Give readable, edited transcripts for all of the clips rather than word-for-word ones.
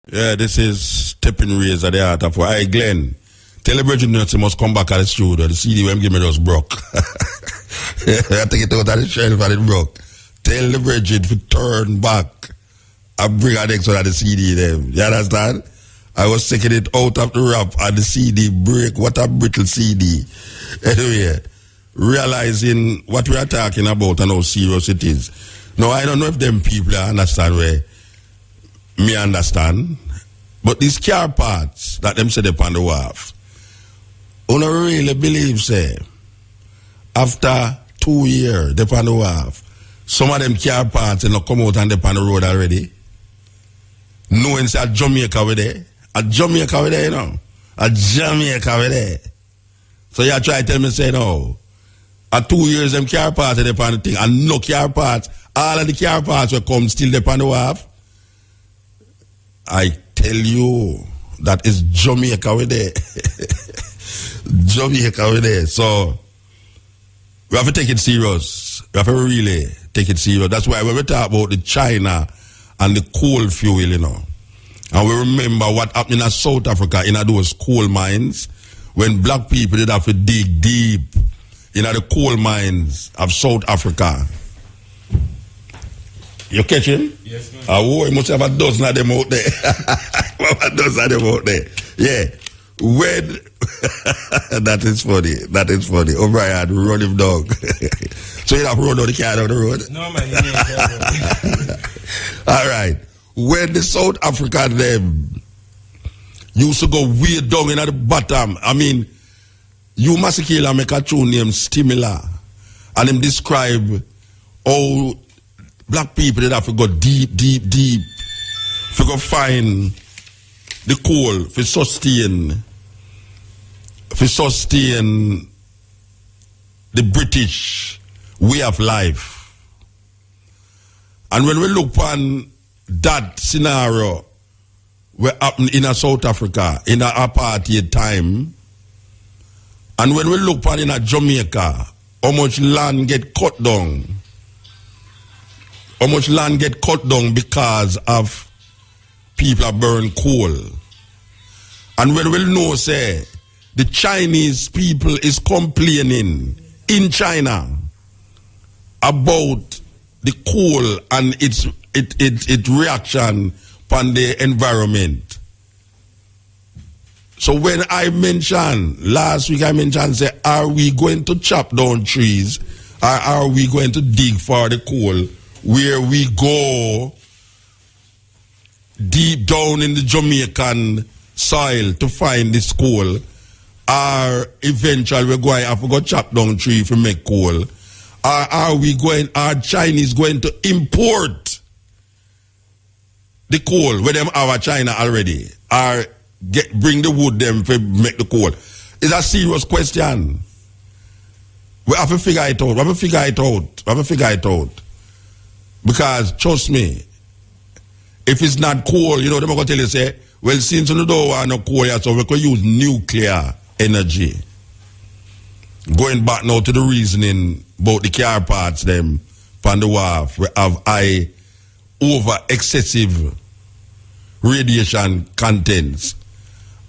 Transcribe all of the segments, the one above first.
Yeah, this is Stepping Rays at the Art of War. Hey, Glenn, tell the Virgin Nuts must come back at the studio. The CD when give me just broke. I take it out of the shelf and it broke. Tell the Virgin to turn back and bring an extra of the CD them. You understand? I was taking it out of the wrap and the CD break. What a brittle CD. Anyway, realizing what we are talking about and how serious it is. Now, I don't know if them people understand where me understand, but these car parts that them set up on the wharf, I don't really believe, say, after 2 years, they on the wharf, some of them car parts they not come out and they on the road already. Knowing say at Jamaica over there. At Jamaica over there, you know. At Jamaica over there. So you try to tell me, say, no. At 2 years, them car parts they on the thing. And no car parts. All of the car parts will come still they on the wharf. I tell you, that is Jamaica over there. Jamaica over there. So, we have to take it serious. We have to really take it serious. That's why when we talk about the China and the coal fuel, you know, and we remember what happened in South Africa in those coal mines, when black people did have to dig deep in the coal mines of South Africa. You catch him? Yes, ma'am. Oh, he must have a dozen of them out there. A dozen of them out there. Yeah. When that is funny. That is funny. O'Brien, run him dog. So you have to run out the car down the road? No, man. All right. When the South African them used to go way down in at the bottom, I mean, you must kill and make a tune named Stimula. And him describe how black people that have to go deep, deep, deep to go find the coal for sustain the British way of life. And when we look on that scenario what happened in South Africa in an apartheid time, and when we look on in Jamaica, how much land get cut down? How much land get cut down because of people are burn coal. And when we know, say, the Chinese people is complaining in China about the coal and its reaction on the environment. So when I mentioned, last week I mentioned, say, are we going to chop down trees or are we going to dig for the coal where we go deep down in the Jamaican soil to find this coal, or eventually we're going to have to go chop down tree to make coal, or are Chinese going to import the coal where them have China already, or bring the wood them to make the coal? It's a serious question. We have to figure it out. Because, trust me, if it's not coal, you know, they're going to tell you, say, well, since you don't want no coal, so we can use nuclear energy. Going back now to the reasoning about the car parts, them, on the wharf, we have over excessive radiation contents.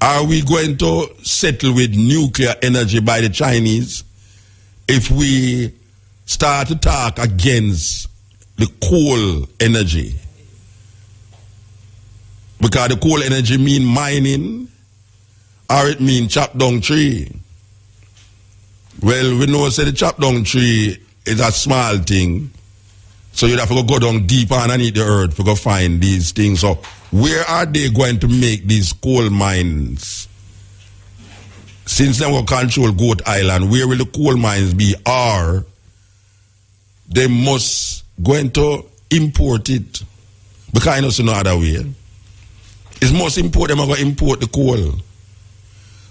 Are we going to settle with nuclear energy by the Chinese if we start to talk against the coal energy? Because the coal energy mean mining or it mean chop down tree. Well, we know say the chop down tree is a small thing. So you'd have to go down deep underneath the earth to go find these things. So where are they going to make these coal mines? Since they will control Goat Island, where will the coal mines be? Or they must going to import it. Because I know it's no other way. It's most important they're going to import the coal.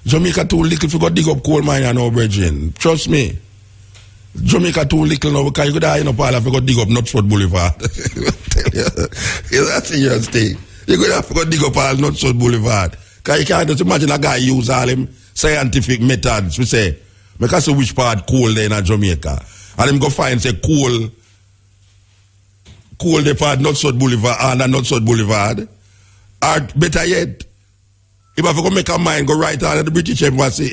Jamaica too little to go dig up coal mine and no brethren. Trust me. Jamaica too little now because you could have enough if you go dig up Knutsford Boulevard. It's a serious thing. You could have to go dig up all Knutsford Boulevard. Because you can't just imagine a guy use all them scientific methods. We say, because see which part coal there in Jamaica. And them go find say coal the part Knutsford Boulevard and Knutsford Boulevard. Or better yet, if I go make a mind, go right on at the British Embassy.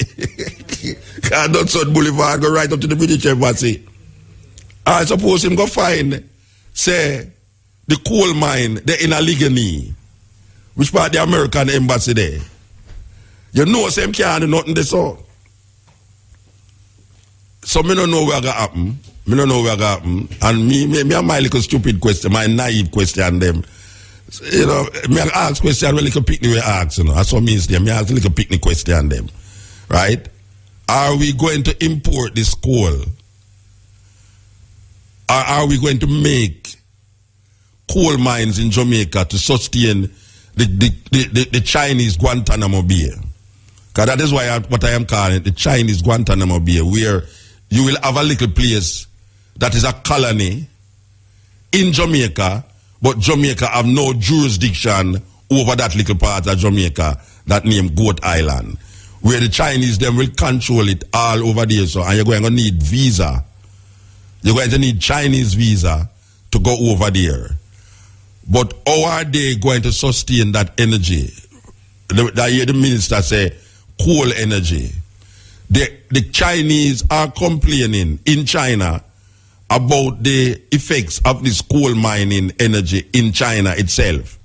Not South Boulevard, go right up to the British Embassy. I suppose him go find, say, the coal mine, the in Allegheny, which part the American Embassy there. You know, same can't do nothing this so. So me don't know where gonna happen. Me don't know where gonna happen. And me have my little stupid question, my naive question them. You know, me ask question when little picnic we ask, you know. That's what means them. Me ask a little picnic question them. Right? Are we going to import this coal? Or are we going to make coal mines in Jamaica to sustain the Chinese Guantanamo Bay? Because that is what I am calling it, the Chinese Guantanamo Bay, where you will have a little place that is a colony in Jamaica, but Jamaica have no jurisdiction over that little part of Jamaica that named Goat Island, where the Chinese them will control it all over there. So, and you're going to need visa. You're going to need Chinese visa to go over there. But how are they going to sustain that energy? I hear the minister say, coal energy. The Chinese are complaining in China about the effects of this coal mining energy in China itself.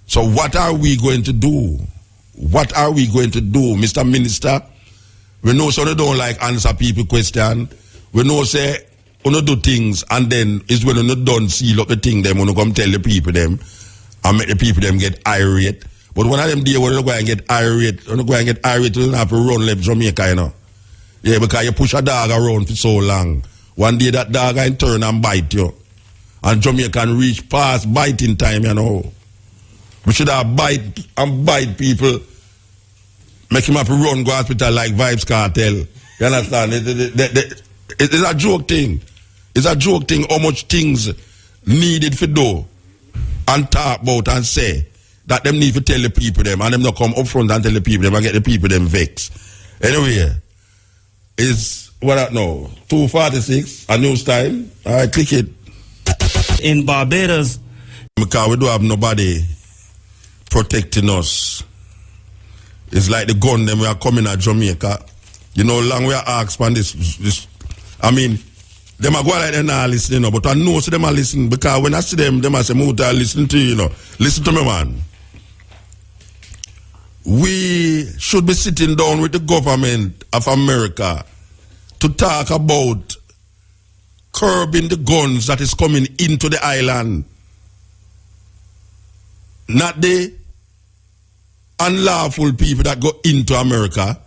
So what are we going to do? What are we going to do, Mr. Minister? We know so they don't like answer people question. We know say, you do things and then it's when you don't seal up the thing them, you come tell the people them and make the people them get irate. But one of them day when you go and get irate, you don't have to run left Jamaica, you know. Yeah, because you push a dog around for so long. One day that dog can turn and bite you. And Jamaica can reach past biting time, you know. We should have bite people. Make him have to run, go hospital like Vibes Cartel. You understand? It's a joke thing. It's a joke thing how much things needed for do and talk about and say that them need to tell the people them and them not come up front and tell the people them and get the people them vexed. Anyway, it's what I know. 2:46, a news time. All right, click it. In Barbados, because we don't have nobody protecting us. It's like the gun them we are coming at Jamaica. You know, long we are asked for this. I mean, them are going like they're not listening, you know, but I know so them are listening because when I see them I say, Muta, listen to you know. Listen to me, man. We should be sitting down with the government of America to talk about curbing the guns that is coming into the island. Not the unlawful people that go into America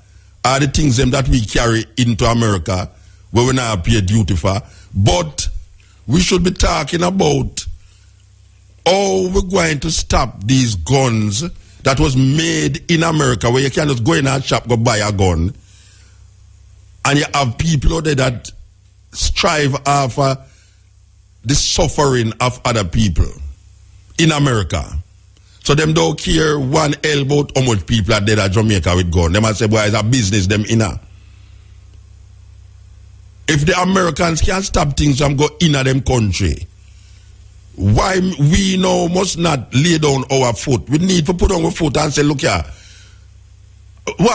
are the things them that we carry into America where we not pay duty for. But we should be talking about how we're going to stop these guns that was made in America where you can just go in a shop, go buy a gun, and you have people out there that strive after the suffering of other people in America. So them don't care one hell about how much people are dead at Jamaica with gun. They must say, boy, it's a business them inner. If the Americans can't stop things from go in them country, why we now must not lay down our foot? We need to put on our foot and say, look here, we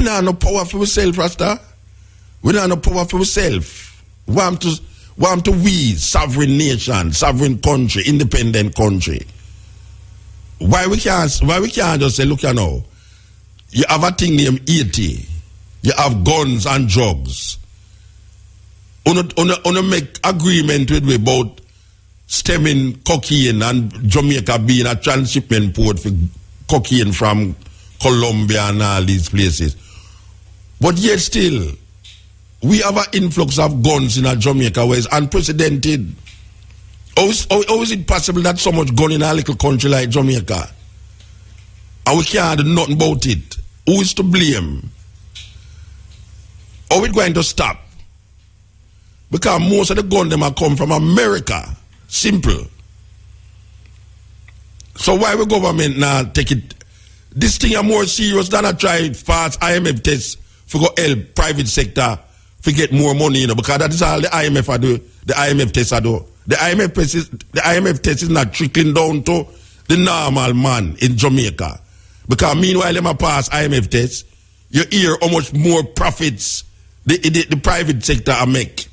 not have no power for ourselves, Rasta. We don't have no power for ourselves. Want to we, sovereign nation, sovereign country, independent country. Why we can't just say, look here now, you have a thing named 80. You have guns and drugs. On make agreement with me about stemming cocaine and Jamaica being a transshipment port for cocaine from Colombia and all these places. But yet still, we have an influx of guns in Jamaica where it's unprecedented. How is it possible that so much gun in a little country like Jamaica? And we can't do nothing about it. Who is to blame? Are we going to stop? Because most of the guns them are come from America. Simple. So why the government now take it? This thing are more serious than I try fast IMF tests for go help private sector to get more money, you know, because that is all the IMF are do. The IMF tests are do. The IMF test is not trickling down to the normal man in Jamaica. Because meanwhile, them a pass IMF test, you hear how much more profits the private sector are make.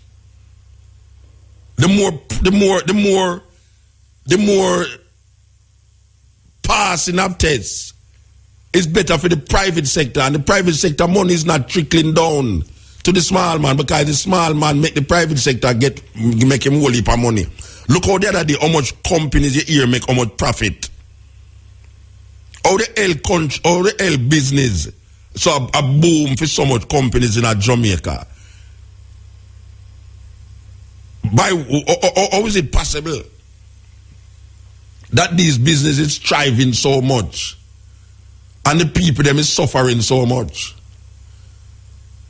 The more passing of tests is better for the private sector, and the private sector money is not trickling down to the small man, because the small man make the private sector make him whole heap of money. Look how the other day how much companies you hear make how much profit. How the hell business so a boom for so much companies in Jamaica. How is it possible that these businesses thriving so much and the people them is suffering so much?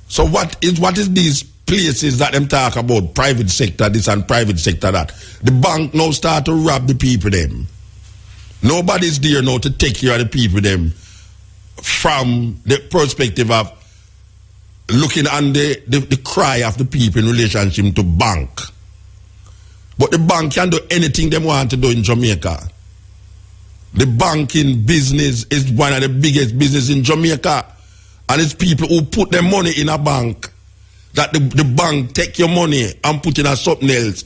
So what is these places that them talk about, private sector this and private sector that? The bank now start to rob the people them. Nobody's there now to take care of the people them from the perspective of looking on the cry of the people in relationship to bank. But the bank can do anything they want to do in Jamaica. The banking business is one of the biggest business in Jamaica. And it's people who put their money in a bank. That the bank take your money and put in a something else.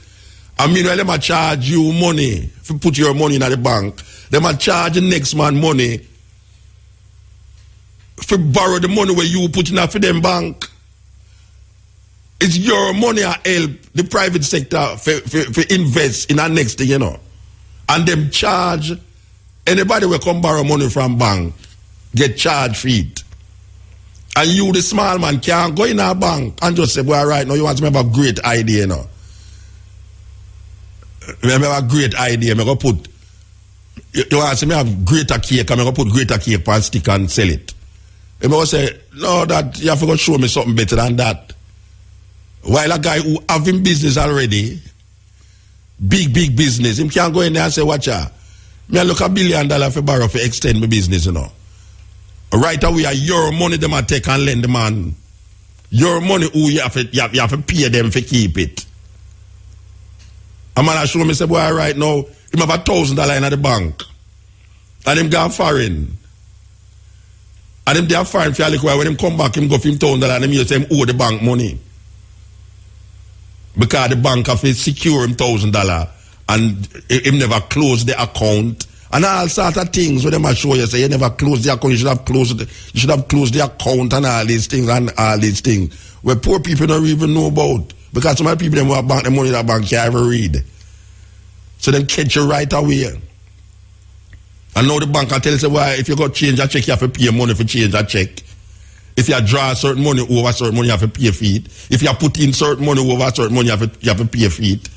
And meanwhile, they might charge you money if you put your money in the bank. They might charge the next man money if you borrow the money where you put in a for them bank. It's your money that help the private sector for invest in our next thing, you know. And them charge anybody will come borrow money from bank, get charged for it. And you, the small man, can't go in a bank and just say, well, right now you want to have a great idea, you know. Remember a great idea, I'm going to put, you want to say, I have greater cake, I'm going to put greater cake on stick and sell it. I'm going to say, no, that you have to go show me something better than that. While a guy who have in business already, big business, him can't go in there and say, watch out, me look $1 billion for borrow for extend my business, you know. Right away, your money them a take and lend the man. Your money who you have to pay them for keep it. A man show me say, boy, right now, him have $1,000 in the bank. And him gone foreign. And him there foreign for a little while. When him come back, him go for him $1,000 and him say him owe the bank money. Because the bank have to secure him $1,000 and him never close the account. And all sorts of things where them a show you say you never close the account, you should have closed the account and all these things where poor people don't even know about. Because some of the people them who have bank the money in the bank can't ever read. So them catch you right away. And now the bank can tell you, well, if you got change a check, you have to pay money for change a check. If you draw certain money over certain money, you have to pay for it. If you put in certain money over certain money, you have to pay for it.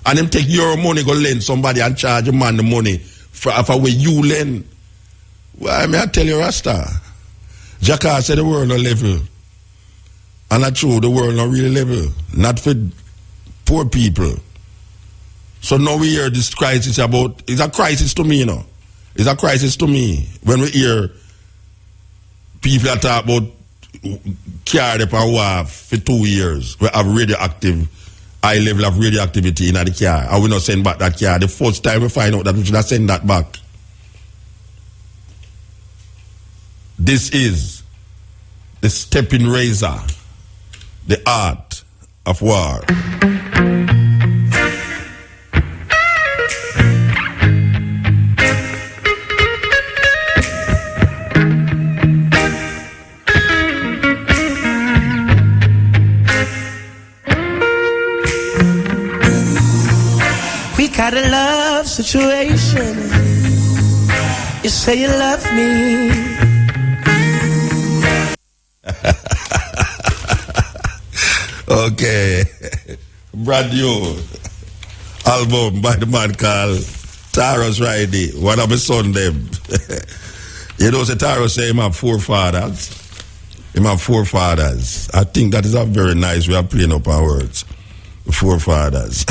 And them take your money, go lend somebody and charge a man the money for where you lend. Well, may I tell you, Rasta? Jacka said the world no level. And that's true, the world not really level. Not for poor people. So now we hear this crisis about, it's a crisis to me, you know. It's a crisis to me when we hear people that talk about car they can have for 2 years. We have radioactive, high level of radioactivity in the car. And we not send back that car. The first time we find out that we should have send that back. This is the stepping razor, the art of war. Got a love situation. You say you love me. Okay. Brand new album by the man called Taros Ridey. One of my son them. You know, say Taros say him have forefathers. Him have forefathers. I think that is a very nice way of playing up our words. Forefathers.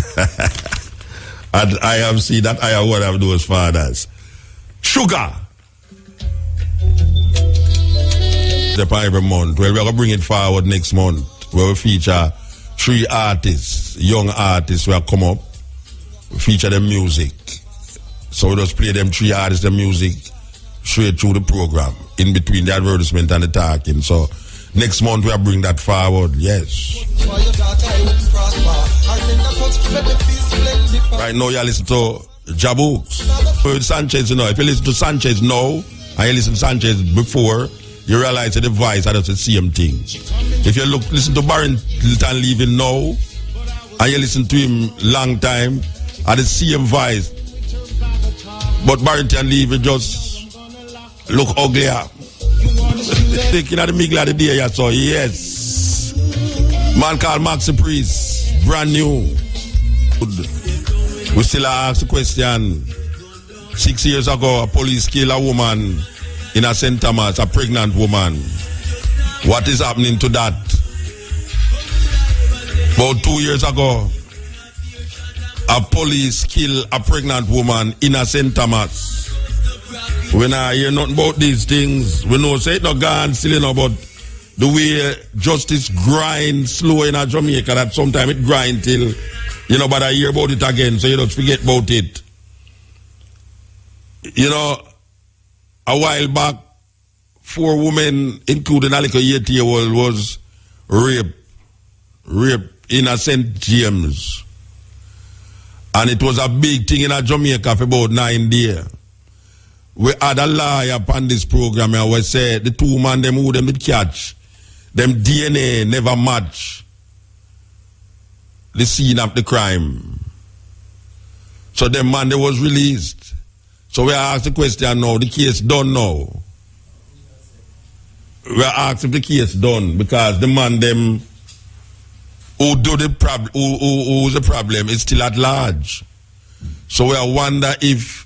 And I have seen that I am one of those fathers. Sugar. The every month. Well, we're going to bring it forward next month. Where we feature 3 artists, young artists who have come up. We feature their music. So we just play them 3 artists, the music, straight through the program, in between the advertisement and the talking. So next month we'll bring that forward, yes. Right now you listen to Jabooks. Sanchez, you know, if you listen to Sanchez now, and you listen to Sanchez before, you realize that the voice are just the same thing. If you listen to Barrington Levy now, and you listen to him long time, are the same voice. But Barrington Levy just look uglier. Thinking of the middle of the day, yeah, so yes. Man called Maxi Priest, brand new. We still ask the question. 6 years ago, a police killed a woman in a St. Thomas, a pregnant woman. What is happening to that? About 2 years ago, a police killed a pregnant woman in a St. Thomas. When I hear nothing about these things, we know say it not gone still, you know, but the way justice grinds slow in a Jamaica, that sometimes it grind till, you know, but I hear about it again, so you don't forget about it. You know, a while back, 4 women, including a little 8-year-old, was raped in a St. James. And it was a big thing in a Jamaica for about 9 days. We had a lawyer upon this program and we said the 2 men them who them did catch, them DNA never match the scene of the crime. So them man they was released. So we asked the question now, the case done now. We asked if the case done because the man them who's the problem is still at large. So we wonder if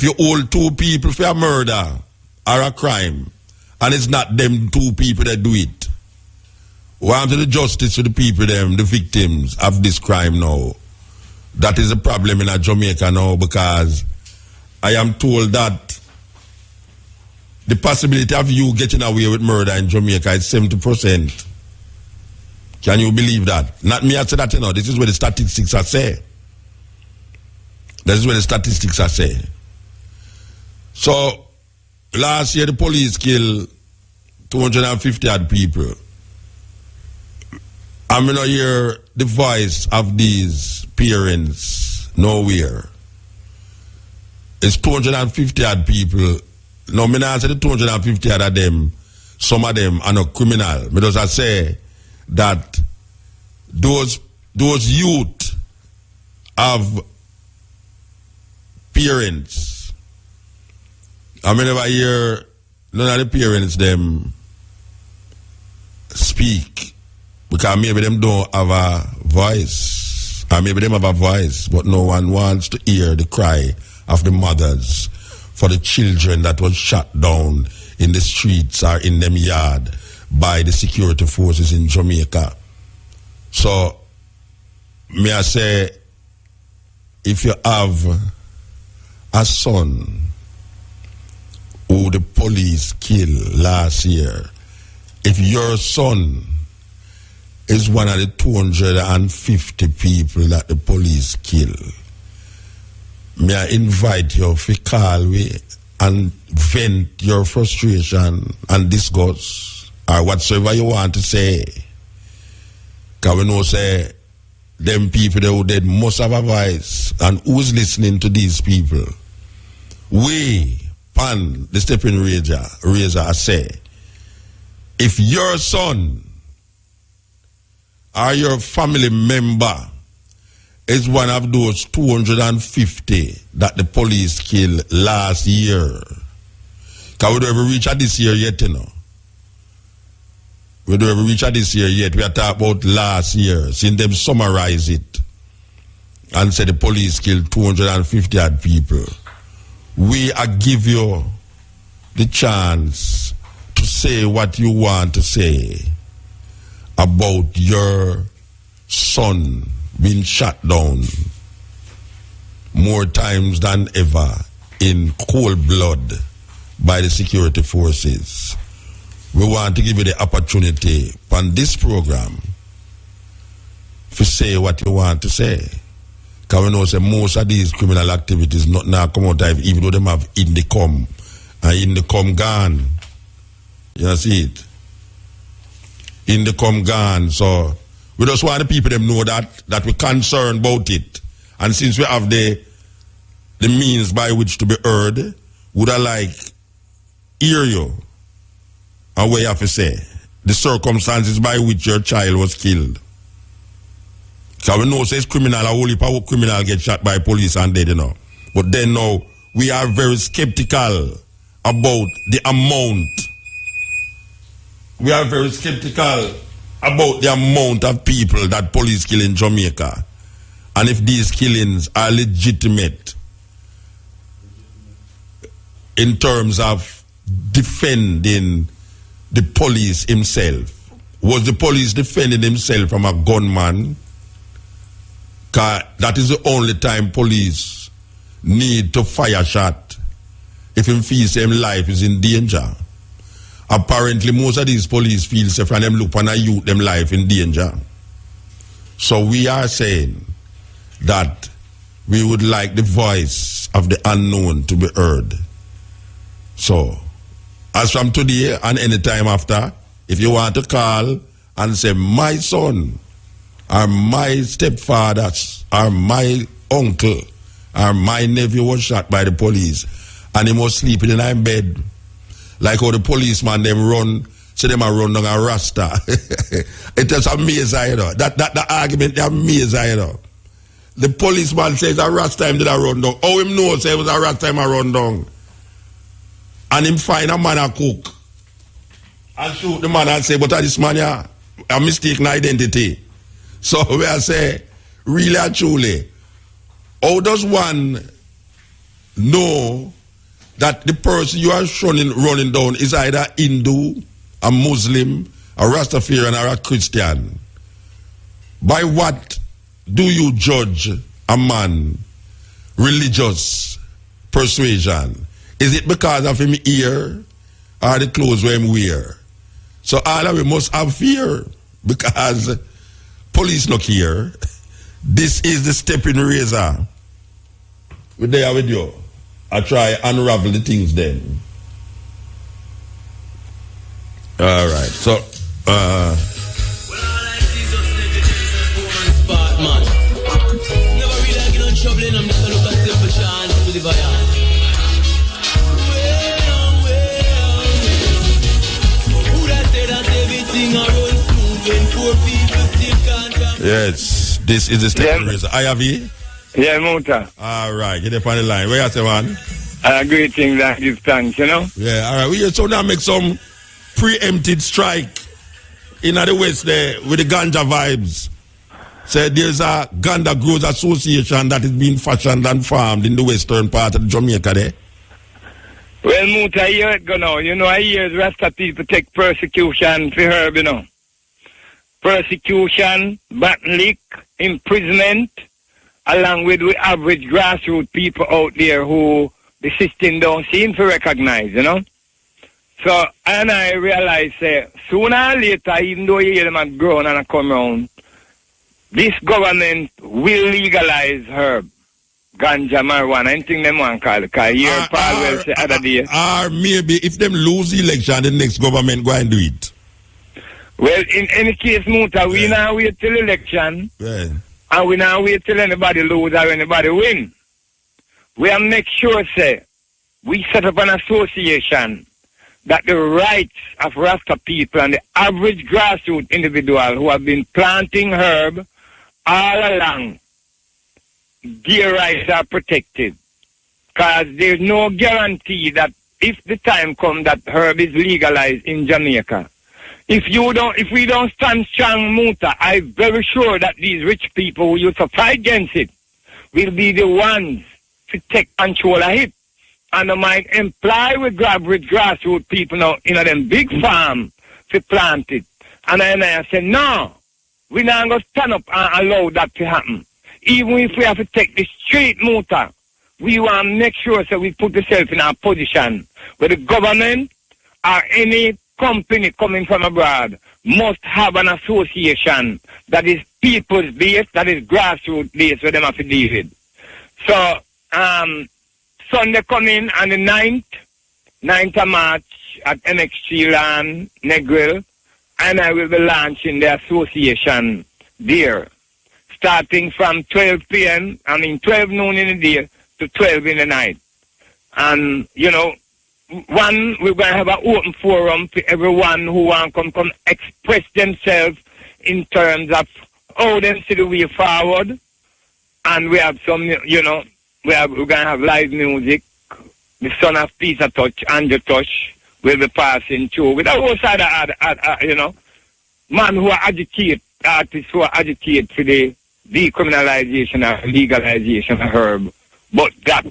you hold 2 people for a murder or a crime, and it's not them 2 people that do it, want to do justice to the people, them, the victims of this crime now. That is a problem in Jamaica now, because I am told that the possibility of you getting away with murder in Jamaica is 70%. Can you believe that? Not me, I say that, you know. This is what the statistics are saying. This is what the statistics are saying. So, last year the police killed 250 odd people. I'm going to hear the voice of these parents nowhere. It's 250 odd people. No, me not say the 250 odd of them, some of them are not criminal. Because I say that those youth have parents. I mean, never hear none of the parents them speak because maybe them don't have a voice, or maybe them have a voice, but no one wants to hear the cry of the mothers for the children that was shot down in the streets or in them yard by the security forces in Jamaica. So, may I say, if you have a son who the police killed last year, if your son is one of the 250 people that the police killed, may I invite you to call me and vent your frustration and disgust or whatsoever you want to say. Because we know say them people that who dead must have a voice, and who's listening to these people? We, pan the stepping razor, I say, if your son or your family member is one of those 250 that the police killed last year, because we don't ever reach at this year yet, you know. We don't ever reach at this year yet. We are talking about last year, since them summarize it and say the police killed 250 odd people. We give you the chance to say what you want to say about your son being shot down more times than ever in cold blood by the security forces. We want to give you the opportunity on this program to say what you want to say. Because we know say most of these criminal activities not now come out of, even though them have in the come and in the come gone. You see it? In the come gone. So we just want the people them know that we're concerned about it. And since we have the means by which to be heard, would I like hear you and what you have to say? The circumstances by which your child was killed. So we know it's criminal, a whole heap of criminal get shot by police and dead, you know. But then now, we are very skeptical about the amount. We are very skeptical about the amount of people that police kill in Jamaica. And if these killings are legitimate in terms of defending the police himself. Was the police defending himself from a gunman? Because that is the only time police need to fire shot if him feels his life is in danger. Apparently, most of these police feel safe and them look on a youth, them life in danger. So we are saying that we would like the voice of the unknown to be heard. So, as from today and any time after, if you want to call and say, my son, or my stepfather, or my uncle, or my nephew was shot by the police, and he was sleeping in a bed, like how the policeman them run, so them a run down a rasta. It is amazing, you know. That argument is amazing, you know. The policeman says a rasta time did I run down. How him know say it was a rasta time I run down? And him find a man a cook. And shoot the man and say, but this man yeah, a mistaken identity. So we are say, really and truly, how does one know that the person you are running down is either Hindu, a Muslim, a Rastafarian, or a Christian? By what do you judge a man religious persuasion? Is it because of him ear or the clothes where him wear? So all of we must have fear because police look here. This is the stepping razor. We're there with you. I try unravel the things then. All right. So, yes, this is the stepping razor. IAV? Yeah, Muta. All right, get up on the line. Where you say, man? Greetings and give thanks, you know? Yeah, all right. We so now make some preempted strike in the West there with the ganja vibes. So there's a Ganja Growers Association that is being fashioned and farmed in the western part of Jamaica there. Well, Muta, here it go now. You know, I hear the rest of people take persecution for herb, you know. Persecution, battle lick, imprisonment, along with the average grassroots people out there who the system don't seem to recognize, you know. So, and I realize, sooner or later, even though you hear them have grown and come around, this government will legalize herb, ganja, marijuana, anything them want to call it. Because here, Paul will say other day. Or maybe if them lose the election, the next government go and do it. Well, in any case, Muta, we now wait till election. Yeah. And we now wait till anybody lose or anybody win. We have make sure, we set up an association that the rights of Rasta people and the average grassroots individual who have been planting herb all along, their rights are protected. Because there's no guarantee that if the time comes that herb is legalized in Jamaica, if we don't stand strong, Muta, I'm very sure that these rich people who used to fight against it will be the ones to take control of it. And I might imply with grassroots people now in them big farm to plant it. And then I say, no, we're not going to stand up and allow that to happen. Even if we have to take the street, Muta, we want to make sure that we put ourselves in our position where the government or any company coming from abroad must have an association that is people's base, that is grassroots base, where them have to deal with. So, Sunday coming on the 9th of March at MX3 Land, Negril, and I will be launching the association there, starting from 12 p.m., 12 noon in the day to 12 in the night. And, you know, we're going to have an open forum for everyone who want to come express themselves in terms of how they see the way forward. And we have some, you know, we're going to have live music. The son of Peter Touch, Andrew Touch, will be passing through with a whole side of, you know, man who are agitate, artists who are agitate for the decriminalization or legalization of herb. But that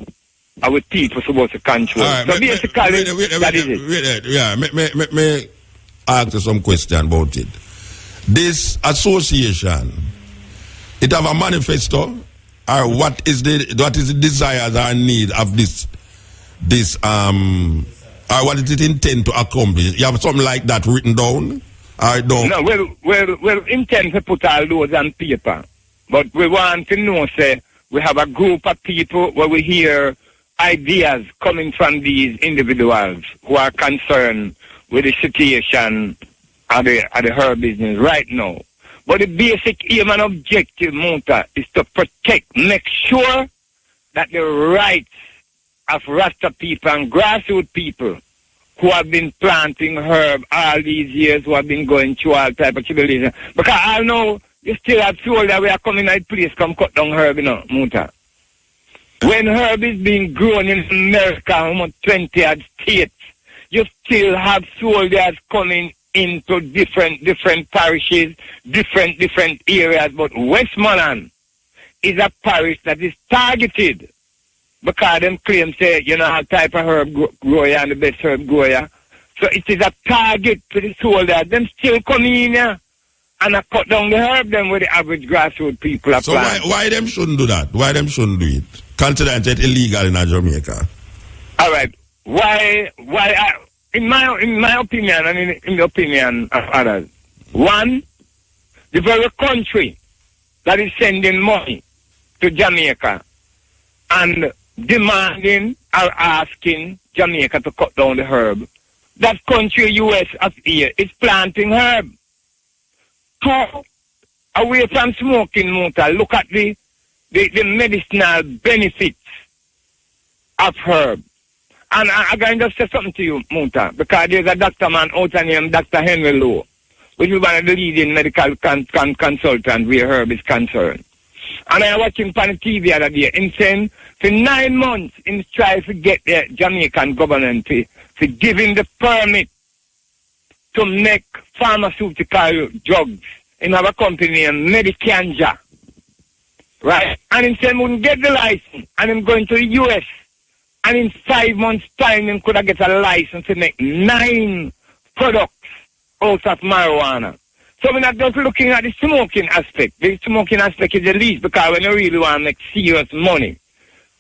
our people supposed to control. Right, so basically, that is it. Yeah, me ask you some question about it. This association, it have a manifesto, or what is the desires or need of this or what does it intend to accomplish? You have something like that written down? Or don't? No, we'll intend to put all those on paper. But we want to know, say, we have a group of people where we hear ideas coming from these individuals who are concerned with the situation of the herb business right now. But the basic aim and objective, Muta, is to protect, make sure that the rights of Rasta people and grassroots people who have been planting herb all these years, who have been going through all type of tribulation. Because I know you still have people that we are coming at place come cut down herb, you know, Muta. When herb is being grown in America, almost 20 odd states, you still have soldiers coming into different parishes, different areas. But Westmoreland is a parish that is targeted because them claim, say, you know, how type of herb grower and the best herb grower. So it is a target for the soldiers. Them still come in here and I cut down the herb them with the average grassroots people are So why them shouldn't do that? Why them shouldn't do it? Consider it illegal in Jamaica. All right. Why in my opinion and in the opinion of others, one, the very country that is sending money to Jamaica and demanding or asking Jamaica to cut down the herb, that country, US of here, is planting herb. Two, away from smoking, Muta, look at the medicinal benefits of herb. And I'm going to say something to you, Muta, because there's a doctor man out there named Dr. Henry Lowe, which is one of the leading medical consultants where herb is concerned. And I watched him on the TV the other day, and saying for 9 months, he tried to get the Jamaican government to give him the permit to make pharmaceutical drugs in our company named Medicanja. Right? And he said he wouldn't get the license, and I'm going to the US. And in 5 months' time, he could have get a license to make 9 products out of marijuana. So we're not just looking at the smoking aspect. The smoking aspect is the least, because when you really want to make serious money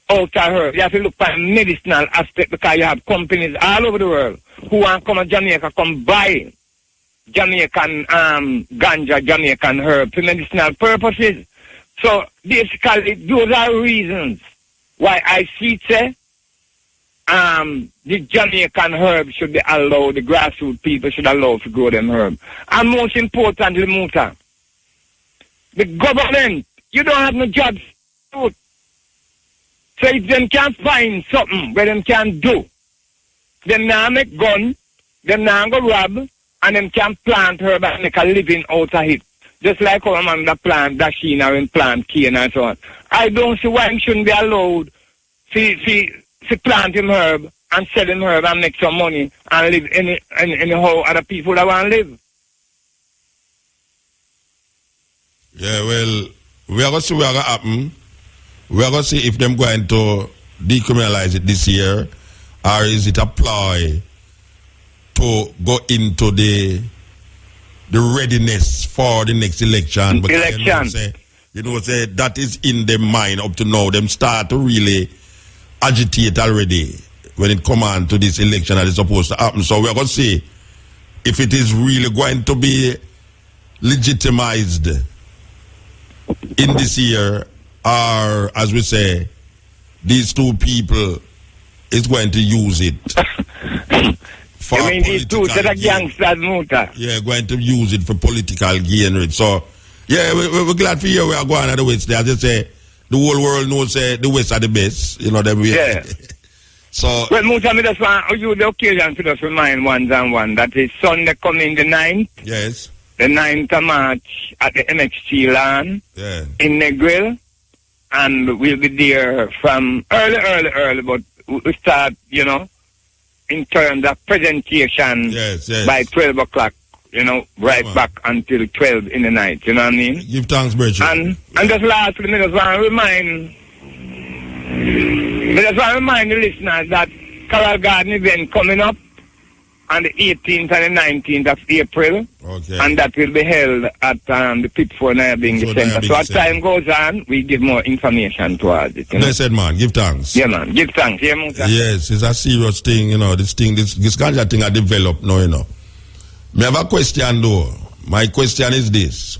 out of herb, you have to look at the medicinal aspect, because you have companies all over the world who want to come to Jamaica, come buy Jamaican ganja, Jamaican herb for medicinal purposes. So basically, those are reasons why I see say the Jamaican herb should be allowed, the grassroots people should allow to grow them herb. And most importantly, Muta, the government, you don't have no jobs. So if them can't find something where them can do, them now make gun, them now go rob, and them can plant herb and make a living out of it. Just like our man that plant dasheen or plant cane and so on. I don't see why him shouldn't be allowed to plant him herb and sell him herb and make some money and live in how other people that want to live. Yeah, well, we are going to see what happen. We are going to see if them going to decriminalize it this year, or is it a ploy to go into the readiness for the next election. Because you know, say that is in their mind up to now. Them start to really agitate already when it comes on to this election that is supposed to happen. So we're going to see if it is really going to be legitimized in this year are, as we say, these two people is going to use it. For you mean these two set of gain. gangsters, Muta? Yeah, going to use it for political gain. So, yeah, we're glad for you. We are going to the West. As I say, the whole world knows the West are the best. You know, them we. Yeah. So. Well, Muta, me just want to use the occasion to just remind one that is Sunday coming the 9th. Yes. The 9th of March at the MXT land in Negril. And we'll be there from early, but we start, you know, in terms of presentation by 12 o'clock, you know, back until 12 in the night, you know what I mean? Give thanks, Bridget. And just lastly, I just want to remind the listeners that Carol Garden event coming up on the 18th and the 19th of April. Okay. And that will be held at the Pitford Nyabingi Center. So as time goes on, we give more information towards it. Blessed man, give thanks. Yeah, man, give thanks. Yeah, Musa. Yes, it's a serious thing, you know. This ganja thing I developed now, you know. Me have a question though. My question is this.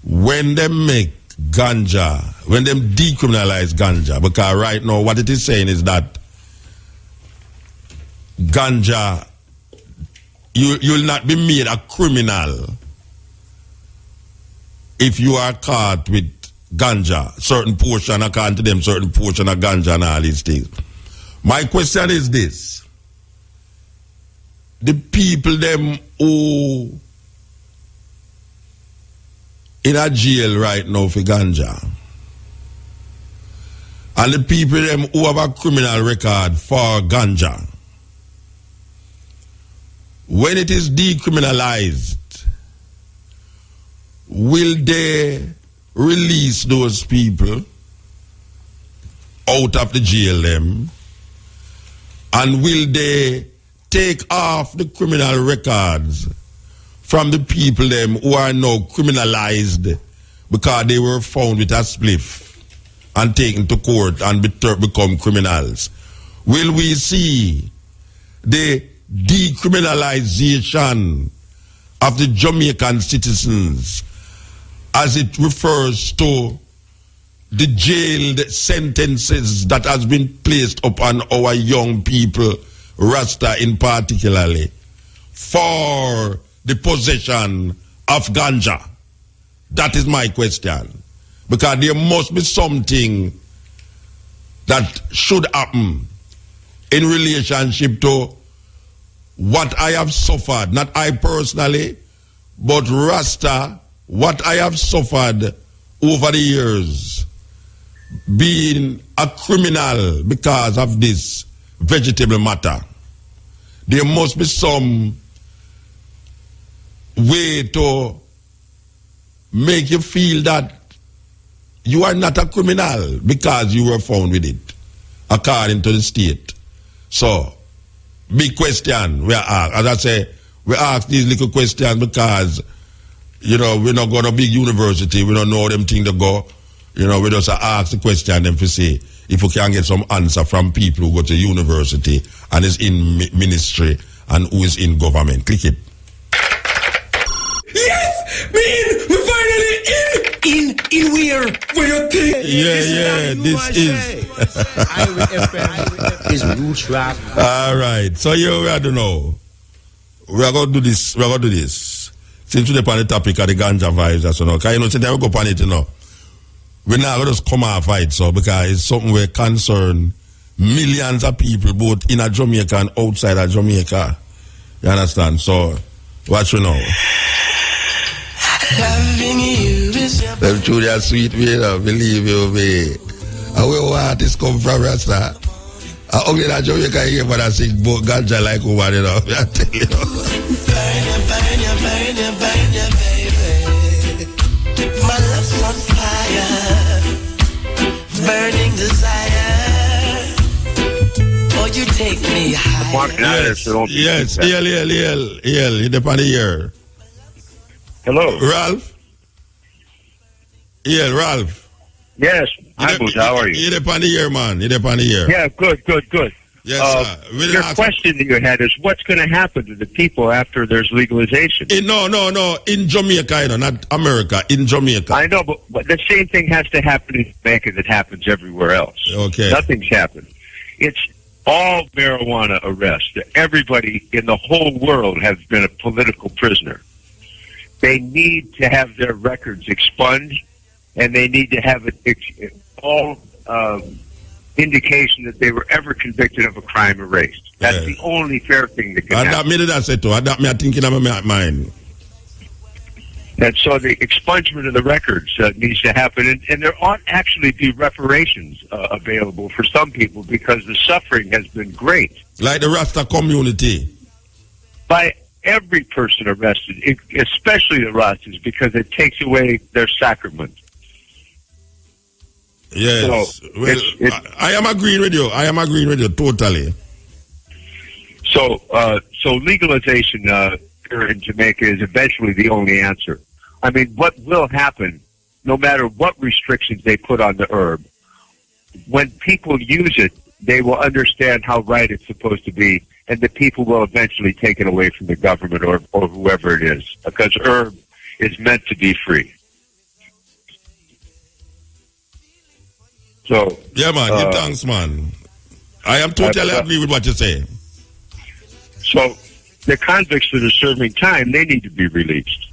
When they make ganja, when they decriminalize ganja, because right now what it is saying is that ganja, you'll not be made a criminal if you are caught with ganja, certain portion, according to them, certain portion of ganja and all these things. My question is this. The people them who in a jail right now for ganja, and the people them who have a criminal record for ganja, when it is decriminalized, will they release those people out of the jail them? And will they take off the criminal records from the people them who are now criminalized because they were found with a spliff and taken to court and become criminals? Will we see the decriminalization of the Jamaican citizens as it refers to the jailed sentences that has been placed upon our young people, Rasta in particularly, for the possession of ganja? That is my question. Because there must be something that should happen in relationship to what I have suffered, not I personally, but Rasta, what I have suffered over the years, being a criminal because of this vegetable matter. There must be some way to make you feel that you are not a criminal because you were found with it, according to the state. So, big question we ask. As I say, we ask these little questions because, you know, we're not going to big university. We don't know them things to go. You know, we just ask the question them to see if we can get some answer from people who go to university and is in ministry and who is in government. Click it. Yes! We finally in where you think? Yeah, this is. Is roots rap. All right. So here we are to know. We are going to do this. We are going to do this. Since we're on the topic of the ganja vibes, so now, because you know, since we go on it, you know, we're not going to just come off it, so because it's something where concern millions of people, both in a Jamaica and outside of Jamaica. You understand? So, watch you know. Loving you is Them truly are sweet, me, you know, believe you, me. And where artists come from, Rasta? Only that Jamaica here, but I sing both ganja like woman, you know. I tell you. burn you, baby. My love's on fire, burning desire. Oh, you take me high. Yes, EL, you depend here. Hello. Ralph? Ralph. Yes. Hi, Bush. How are you? You depend here, man. You depend here. Yeah, good. Yes, sir. Your question that you had is what's going to happen to the people after there's legalization? No. In Jamaica, not America. In Jamaica. I know, but the same thing has to happen in Jamaica that happens everywhere else. Okay. Nothing's happened. It's all marijuana arrests. Everybody in the whole world has been a political prisoner. They need to have their records expunged, and they need to have all indication that they were ever convicted of a crime erased. That's the only fair thing that can happen. I'm thinking of my mind. And so the expungement of the records needs to happen, and there ought actually be reparations available for some people because the suffering has been great. Like the Rasta community. By every person arrested, especially the Rastas, because it takes away their sacrament. Yes. So I am agreeing with you. Totally. So legalization here in Jamaica is eventually the only answer. I mean, what will happen, no matter what restrictions they put on the herb, when people use it, they will understand how right it's supposed to be, and the people will eventually take it away from the government or whoever it is, because herb is meant to be free. So yeah, man. Thanks, man. I am totally agree with what you say. So the convicts that are serving time, they need to be released.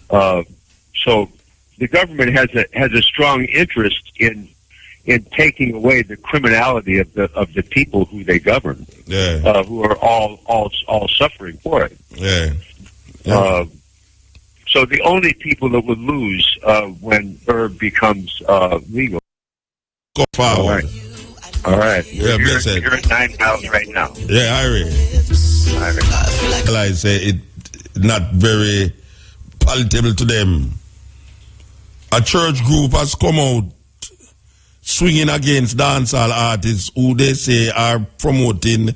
So the government has a strong interest in taking away the criminality of the people who they govern, who are all suffering for it. So the only people that would lose when herb becomes legal. Go forward. All right. Yeah, blessed. You're at 9 miles right now. Yeah, I say it not very palatable to them. A church group has come out swinging against dancehall artists who they say are promoting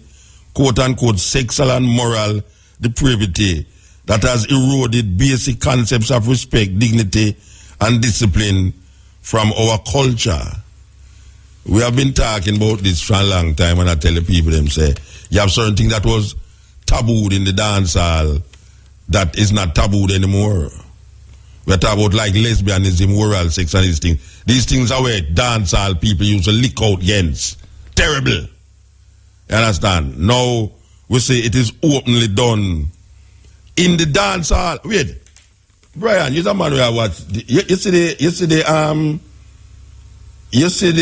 quote-unquote sexual and moral depravity that has eroded basic concepts of respect, dignity, and discipline from our culture. We have been talking about this for a long time, and I tell the people, them say, you have certain things that was tabooed in the dancehall that is not tabooed anymore. We're talking about like lesbianism, oral sex, and these things. These things are where dancehall people used to lick out against. Terrible. You understand? Now, we say it is openly done. In the dancehall, wait, Brian, you're the man who I watch. You see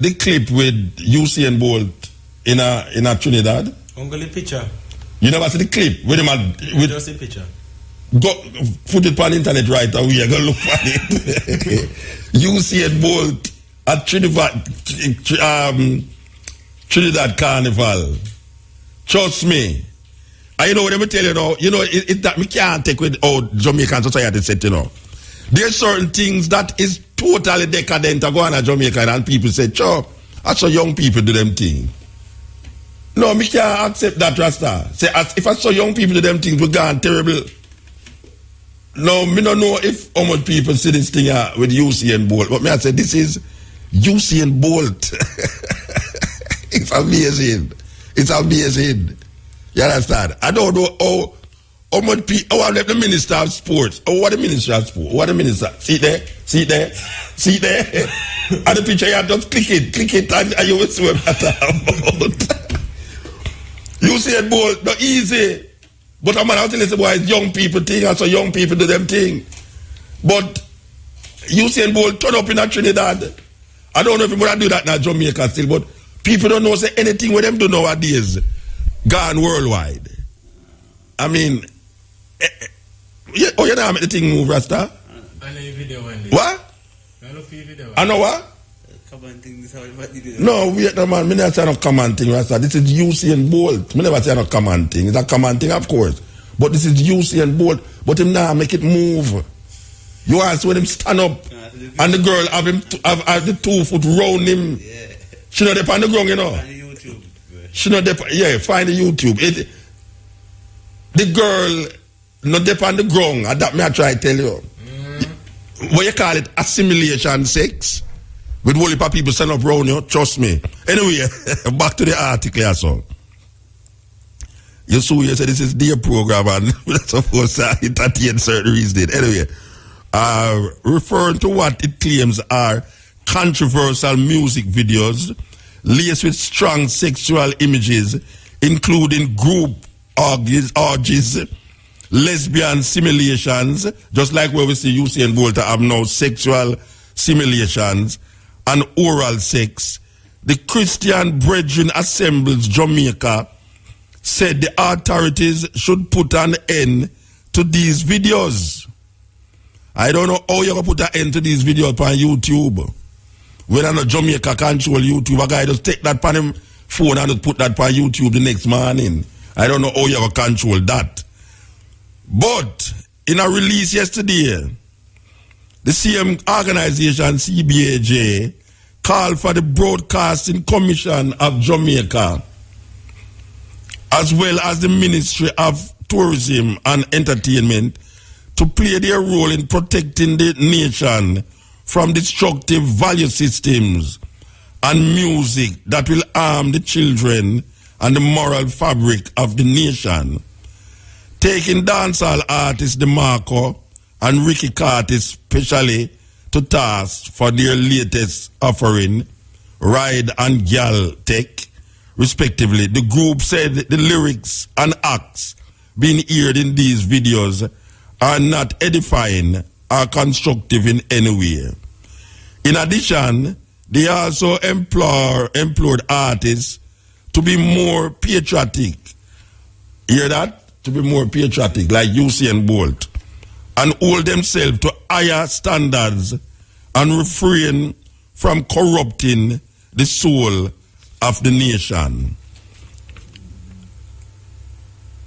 the clip with Usain Bolt in a Trinidad? Only picture. You never see the clip with him Just a picture. Go put it on the internet right away. Go look for it. Usain Bolt at Trinidad Carnival. Trust me. And you know what I'm tell you now? You know it that me can't take with Jamaican society set, you know. There's certain things that is totally decadent to go on a Jamaica, and people say, sure, that's how young people do them things. No, me can't accept that, Rasta. Say, if I saw young people do them things, we're gone terrible. No, me don't know if how much people see this thing with Usain Bolt, but me I say, this is Usain Bolt. It's amazing. It's amazing. You understand? I don't know how much people, how the Minister of Sports, what the Minister of Sports, what the Minister, see there, and the picture you just click it, and you will see what I'm about. Usain Bolt, not easy. But I'm not telling you, boy, it's young people thing, and so young people do them thing. But Usain Bolt turn up in a Trinidad. I don't know if you would do that in Jamaica still, but people don't know say anything with them do nowadays. Gone worldwide. I mean, you know make the thing move, Rasta? I know your video one day. What? I know your video. I know what? Common thing, this how everybody do. No, wait, no, man. Me never say no common thing, Rasta. This is Usain Bolt. Me never say no common thing. It's a common thing, of course. But this is Usain Bolt. But him now make it move. You ask when him stand up and the girl have the 2 foot round him. Yeah. She not there on the ground, you know. On YouTube. She not there. Yeah, find the YouTube. The girl not there on the ground. And that me I try to tell you. What you call it? Assimilation sex. With whole heap of people stand up round you, trust me. Anyway, back to the article here, so. You saw you said this is their program and that's of course entertain certain reasons. Anyway, referring to what it claims are controversial music videos laced with strong sexual images, including group orgies, lesbian simulations, just like where we see Usain Bolt have now sexual simulations, and oral sex. The Christian Brethren Assemblies Jamaica said the authorities should put an end to these videos. I don't know how you're going to put an end to these videos on YouTube. When I Jamaica control YouTube, a guy just take that on him phone and just put that on YouTube the next morning. I don't know how you're going to control that. But in a release yesterday, the same organization, CBAJ, called for the Broadcasting Commission of Jamaica, as well as the Ministry of Tourism and Entertainment, to play their role in protecting the nation from destructive value systems and music that will harm the children and the moral fabric of the nation. Taking dancehall artist DeMarco and Ricky Carter especially to task for their latest offering, Ride and Gal Tech, respectively, the group said the lyrics and acts being heard in these videos are not edifying or constructive in any way. In addition, they also implored artists to be more patriotic. Hear that? To be more patriotic, like Usain Bolt, and hold themselves to higher standards and refrain from corrupting the soul of the nation.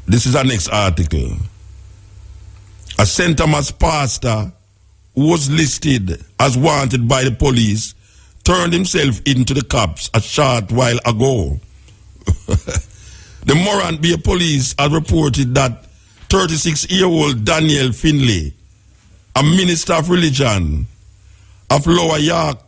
This is our next article. A St. Thomas pastor who was listed as wanted by the police turned himself into the cops a short while ago. The Morant Bay police had reported that 36-year-old Daniel Finlay, a minister of religion of Lower York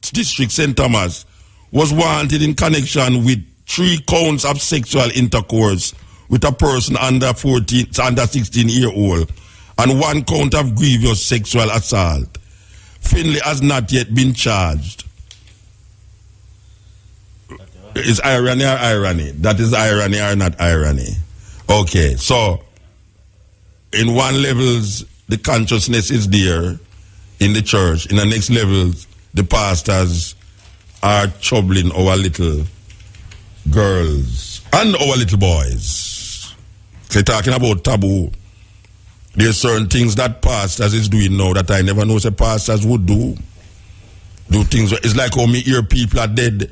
District, St. Thomas, was wanted in connection with 3 counts of sexual intercourse with a person under 16-year-old and 1 count of grievous sexual assault. Finlay has not yet been charged. Is irony or irony? That is irony or not irony? Okay, so in one levels, the consciousness is there in the church. In the next levels, the pastors are troubling our little girls and our little boys. They're talking about taboo. There's certain things that pastors is doing now that I never know say pastors would do. Do things. It's like how me hear people are dead.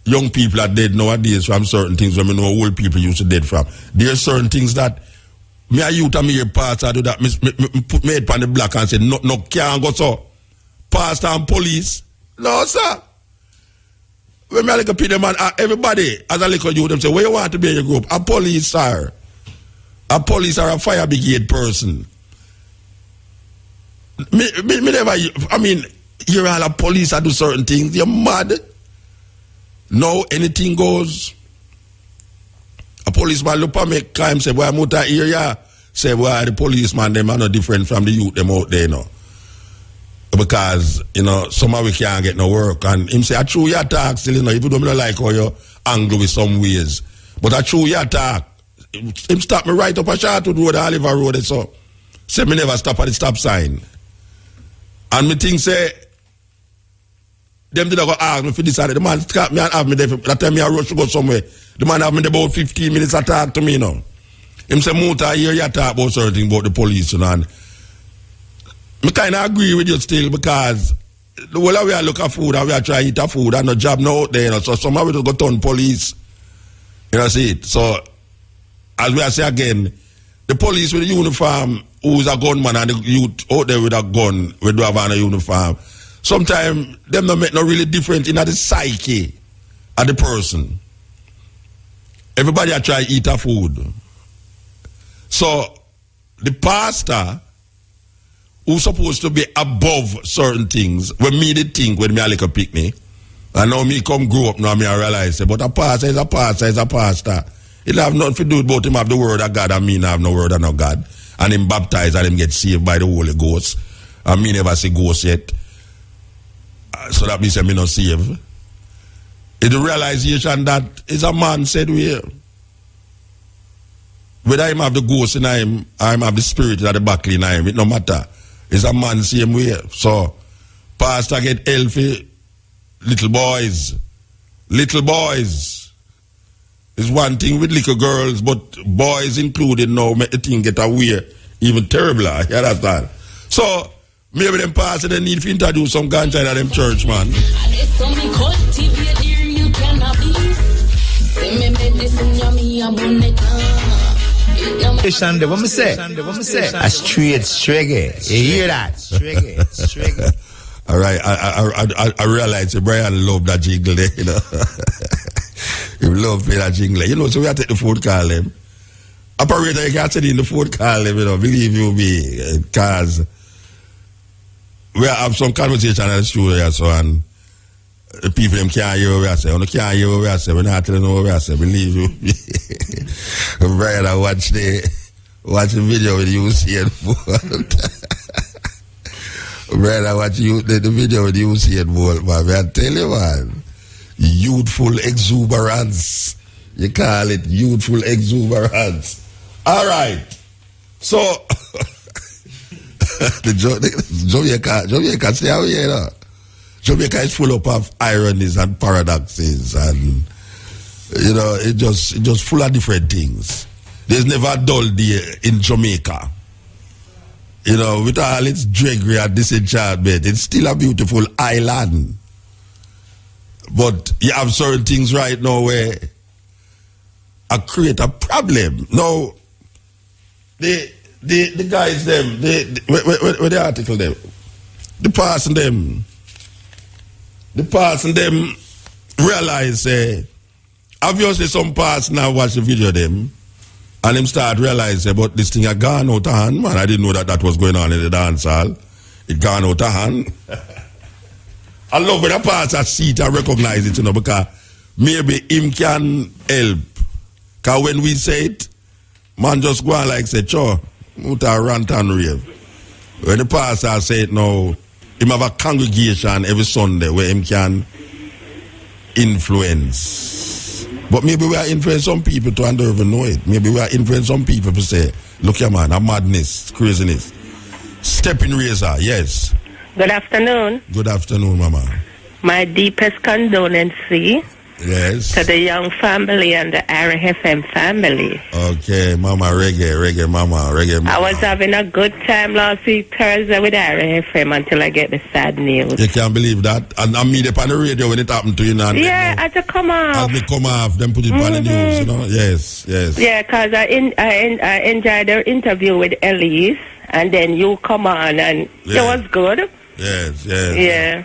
Young people are dead nowadays from certain things when we know old people used to dead from. There's certain things that me a youth and me hear pastor do that. Me put my head on the block and say, no, can't go so. Pastor and police. No, sir. When me a little people, man, everybody, as a little youth, them say, where you want to be in your group? A police, sir. A police or a fire brigade person. Me never, I mean, you're all a police that do certain things. You're mad. No, anything goes. A policeman look at me, crime, say, boy, I'm out of here, yeah. Say, boy, the policeman, them are no different from the youth, them out there, you know. Because, you know, somehow we can't get no work. And him say, I true your talk still, you know, even though I don't like how you angle with some ways. But I true your talk. Him stop me right up a Chartwood Road, Oliver Road, and so. Say, me never stop at the stop sign. And me think, say, them did not go ask me for this. The man stop me and have me there. That time me I rush to go somewhere. The man have me there about 15 minutes to talk to me, you know. Him say, Muta, here you talk about certain things about the police, you know. And I kind of agree with you still because the whole of we are looking for food and we are trying to eat a food and no job no out there, you know. So somehow we just go turn police. You know, see it. So, as we are saying again, the police with the uniform, who is a gunman, and the youth out there with a gun, we do have a uniform. Sometimes them don't make no really difference in the psyche of the person. Everybody are trying to eat a food. So the pastor who's supposed to be above certain things, when me did think when me a little picnic, and now me come grow up now me I realize, but a pastor is a pastor is a pastor. It have nothing to do with both him have the word of God and me have no word of no God. And him baptized and him get saved by the Holy Ghost. And me never see ghost yet. So that means me not saved. It's the realization that is a man said we whether him have the ghost in him or him have the spirit at the back in him, it no matter. It's a man same way. So pastor get healthy little boys. Little boys. It's one thing with little girls, but boys included now make the thing get away even terribler. You understand? So maybe them pastor they need to introduce some ganja in them church, man. What me say? A straight reggae. You hear that? Reggae. All right, I realize Brian love that jingle there, you know. He love that jingle. You know, so we have to take the phone call him. Operator, you can't sit in the phone call him, you know, believe you me, because we have some conversation at the studio, so, and the people them can't hear what we say. When they can't hear what we say, we're not telling what we say, believe you me. Brian, I watch the video with you seeing Brian, I watch the video with you seeing man. I tell you, man. Youthful exuberance. You call it youthful exuberance. All right. So, Jamaica, stay out here, no? Jamaica is full up of ironies and paradoxes, and you know, it just full of different things. There's never a dull day in Jamaica. You know, with all its draggery and disenchantment, it's still a beautiful island. But you have certain things right now where I create a problem. Now, the guys them, where the article them, the person them realize, obviously some parts now watch the video them, and them start realize about this thing had gone out of hand, man. I didn't know that was going on in the dance hall. It gone out of hand. I love when a pastor see it and recognize it, you know, because maybe him can help. Because when we say it, man just go on like say, sure, muta rant and rave. When the pastor say it now, him have a congregation every Sunday where him can influence. But maybe we are influencing some people to don't even know it. Maybe we are influencing some people to say, look here man, a madness, craziness. Stepping razor, yes. Good afternoon. Good afternoon, Mama. My deepest condolences Yes. to the young family and the RFM family. Okay, Mama, reggae, Mama. I was having a good time last week Thursday with RFM until I get the sad news. You can't believe that. And I meet up on the radio when it happened to you now. Yeah, I had to come off. As me come off, then put it on the news, you know. Yes. Yeah, because I enjoyed the interview with Elise, and then you come on, and it was good. Yes. Yeah.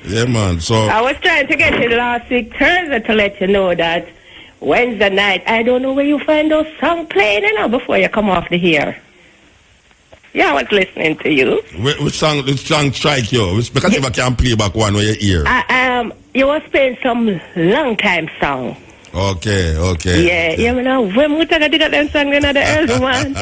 Yeah, man. So I was trying to get you last week Thursday to let you know that Wednesday night, I don't know where you find those songs playing, you know, before you come off the air. Yeah, I was listening to you. Which song strike you? Because if I can't play back one where you hear. You was playing some long time song. Okay. Yeah, you know, when we talk about them song, you know, the early one.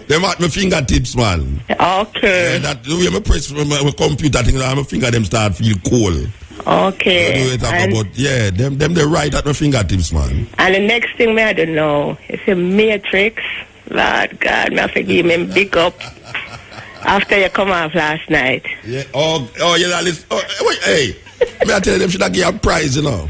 Them at my fingertips, man. Okay. That the way I press my computer thing, my finger them start feel cold. Okay. Them they right at my fingertips, man. And the next thing I don't know, it's a Matrix. Lord God, me have to give him big up after you come off last night. Yeah. Yeah, listen. Wait, hey. Me I tell them should I give a prize, you know.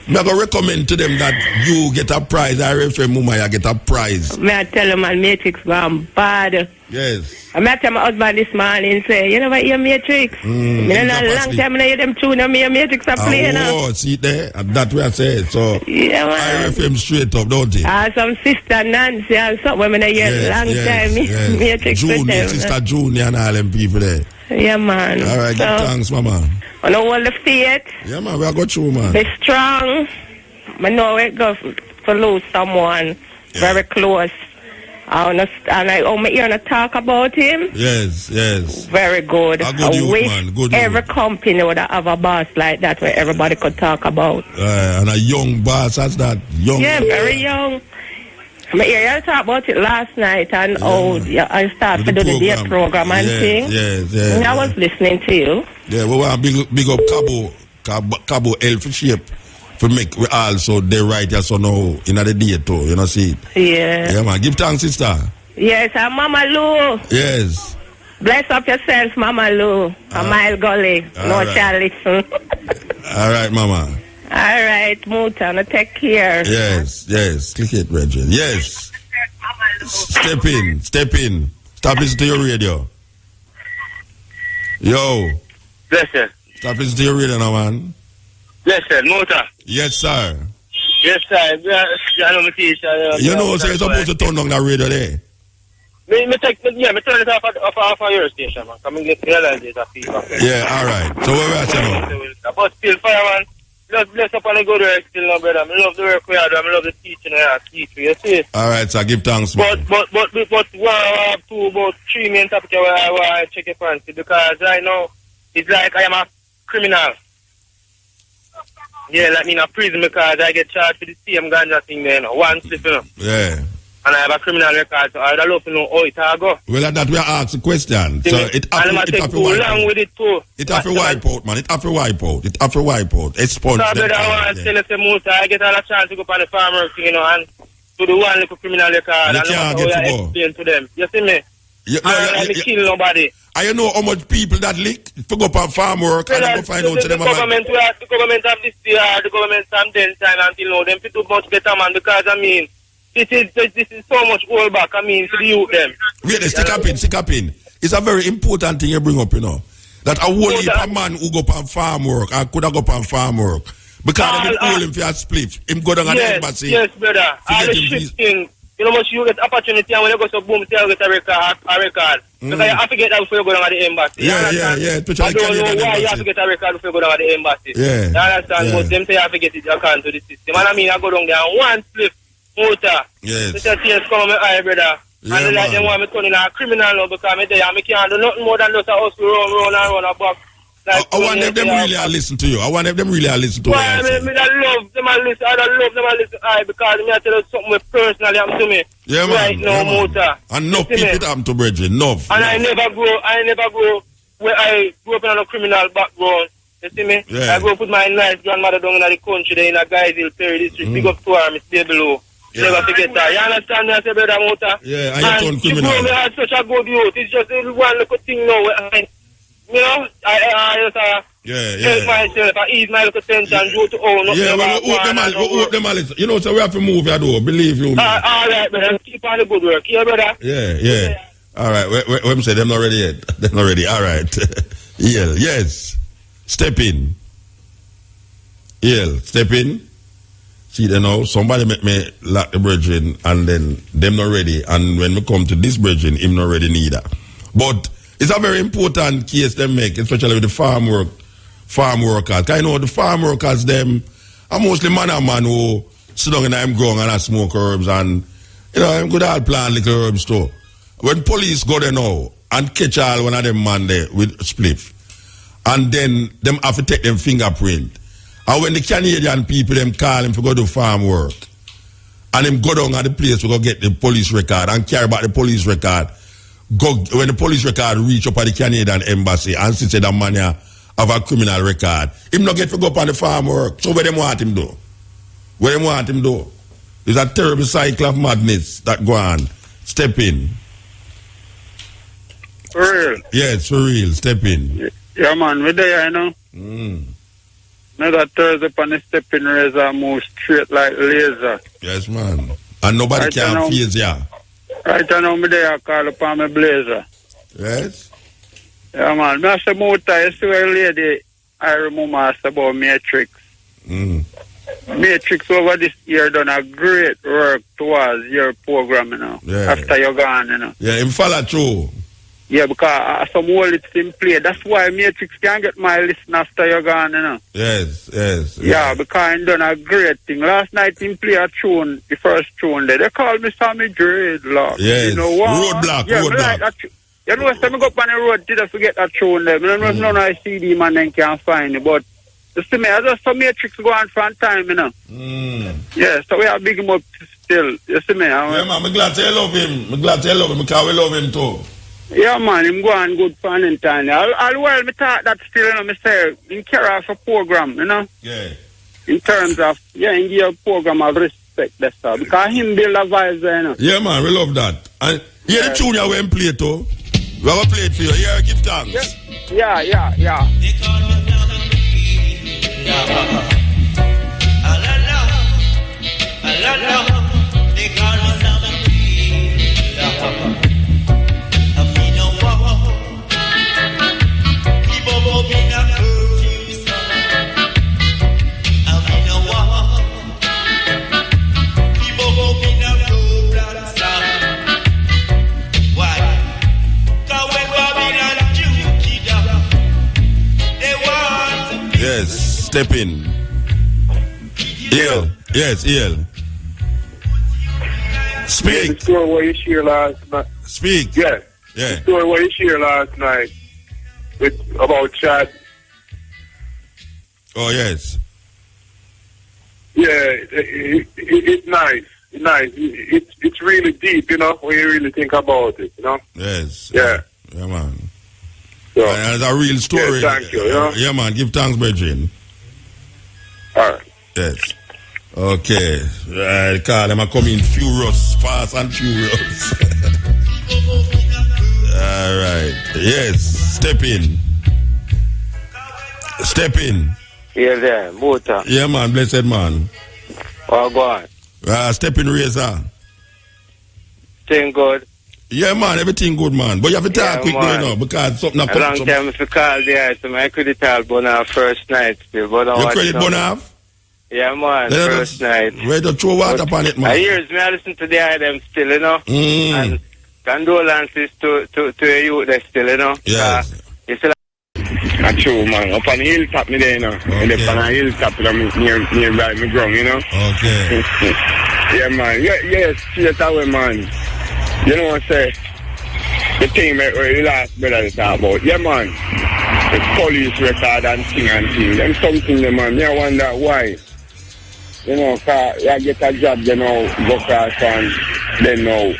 I'm going to recommend to them that you get a prize. I refer Muma, you get a prize. I tell them my Matrix gone bad. Yes. I tell my husband this morning, say, you know what, your Matrix? I know a long time I hear them tune on me, your Matrix are playing. Oh, see there? And that's what I say. So, yeah, man. I refer him straight up, don't he? Some sister Nancy and some women I hear long time. Matrix June, sister June and all them people there. Yeah, man. All right, give thanks, Mama. I know all the faith. Yeah, man, we are going through, man. Be strong. I know it goes to lose someone very close. And I hear to talk about him. Yes. Very good. A good I youth, wish man. Good every youth. company would have a boss like that where everybody could talk about. And a young boss as that. Young. Yeah, very young. I hear you talk about it last night and I started to do the day program and thing. Yes. And I was listening to you. Yeah, we want to big up Cabo Health Shape for make we also they right here so now in the day too, you know see it. Yeah. Yeah man, give thanks sister. Yes, and Mama Lou. Yes. Bless up yourself, Mama Lou. A mile gully. No right. child listen. All right, Mama. All right, Muta, now take care. Yes. Click it, Reggie. Yes. Step in. Stop listening to your radio. Yo. Yes, sir. Stop listening to your radio now, man. Yes, sir. Mota. Yes, sir. Yes, sir. I know my teacher. You know, so you're supposed to turn down that radio there. Me turn it off your station, man. Come and get realize it's a feedback. Yeah, all right. So where we at now? But still, fireman. Bless up on the good work still, no, brother. I love the work we are doing. I love the teaching I teach you see. All right, sir. Give thanks, man. But about 3 main topics where I want to check your fancy because right now it's like I am a criminal. Yeah, like me in a prison because I get charged for the same ganja thing there, one slip, you know. Yeah. And I have a criminal record, so I'd love to know how it all go. Well, that we are asked the question. So it have to wipe out. With it too. It have to wipe out, man. It have to wipe out. Expunge so, them. Brother, I want to tell you some more. I get all a chance to go on the farmer thing, you know, and to the one little criminal record. And you can't get to go. Explain to them. You see me? I don't kill nobody. I you know how much people that lick to go up farm work and go find out to them. The government have this year, the government from then time until now, them people much better, man, because I mean, this is so much old back, I mean, to the youth them. Wait, stick up in. It's a very important thing you bring up, you know. That a whole heap of man who go on farm work, I could have go on farm work. Because they hold him for a split. Him go down at the embassy. Yes, brother. All the shit thing. You know much you get opportunity and when you go to boom, say you get a record. Because you have to get that before you go down at the embassy. Yeah. I don't know why you have to get a record before you go down at the embassy. Yeah. You understand? Yeah. But them say you have to get it account to the system. And I mean, I go down there and one slip motor. Yes. Mr. Tears come on my eye, brother. Yeah, and like them want me turn in a criminal now because I can't do nothing more than just a house run a box. Like, I want them really to listen to you. I want them really to listen to you. I love them and listen. I don't love them and listen. Because I tell you something personally happened to me. Yeah, man. Right now, motor. And enough people it happen to Bridget. Enough. And I never grow where I grew up in a criminal background. You see me? Yeah. I grew up with my nice grandmother down in the country there in a Guysville, Perry district. Big up to her, Miss Stay Below. Yeah. Never forget that. You understand me? I say, brother, motor. Yeah, and you turn criminal. She grew me as such a good youth. It's just one little thing now. You know, I just help myself, I ease my little tension, go to own up. Yeah, we hope them a listen. You know, so we have to move here, though. Believe you me. All right, brother. Keep on the good work. Yeah, brother? Yeah. All right. Let me say, them not ready yet. They're not ready. All right. Yes. Step in. Step in. See, you know, somebody make me lock the bridging and then them not ready. And when we come to this bridging, him not ready neither. But it's a very important case they make, especially with the farm workers. I know the farm workers, them are mostly man who sit down in them ground and smoke herbs and, you know, them could all plant little herbs too. When police go there now and catch all one of them man there with spliff, and then them have to take them fingerprint. And when the Canadian people, them call him to go do farm work, and them go down at the place to go get the police record and carry back the police record, when the police record reach up at the Canadian embassy and see that man have a criminal record, him not get to go up on the farm work. So what them want him do? It's a terrible cycle of madness that go on. Step in. For real? Yes, for real. Step in. Yeah, man. We're there, you know. Another Thursday upon the stepping razor move straight like laser. Yes, man. And nobody right can phase ya. Right now, me there, I call upon my blazer. Yes? Yeah, man. Me say, Muta, you see a lady I remember asked about Matrix. Matrix over this year done a great work towards your program, you know. Yeah. After you're gone, you know. Yeah, him follow through. Yeah, because some old it's in play. That's why Matrix can get my listen after you're gone, you know. Yes. Yeah, because he done a great thing. Last night he played a tune, the first tune there. They called me Sammy Dreadlock. Yes. You know what? Roadblock. Like that. You know, when I go up on the road, did I forget that tune there? I don't know if none of the CD man then can find it, but you see me, I just saw Matrix go on for a time, you know. Yeah, so we have big him up still. You see me? Yeah, man, I'm glad you love him. Because we love him too. Yeah, man, him go on good for an time. All while me talk that still, you know, me say, in care of a program, you know. Yeah. In terms of, in give a program of respect, that's all. Because him build a vibe there, you know. Yeah, man, we love that. And hear the tune you went play too. We have a play it for you. Here, give thanks. Yeah. Yes, step in. Yes. Speak. The story what you shared last night. Speak. Yeah. Yeah. The story what you shared last night about Chad. Oh, yes. Yeah, it's nice. It's nice. It's really deep, you know, when you really think about it, you know. Yes. Yeah. Yeah, man. So, it's a real story. Yeah, thank you. Yeah, yeah, man. Give thanks, Bridget. All right. Yes. Okay. Call them are coming furious, fast and furious. All right. Yes. Step in. Yeah, there, motor. Yeah, man. Blessed man. Oh, go on. Step in, Razor. Thing good. Yeah, man. Everything good, man. But you have to talk quick, you know, because something a long time if you call there, so my credit all burn off first night still. But your credit burn off? Yeah, man, first night. Wait to throw water upon it, man. I hear me, I listen to the item still, you know. And condolences to a youth there still, you know. Yes. You still that's true, man. Up on the hilltop, me there, you know. Okay. And up on the hilltop, nearby me ground, you know. Okay. Yeah, man. Yes, straight away, man. You know what I say? The thing where the last brother they talk about. Yeah, man. The police record and thing. Them something, there, man. I wonder why. You know, cause you get a job, you know, go across and then now,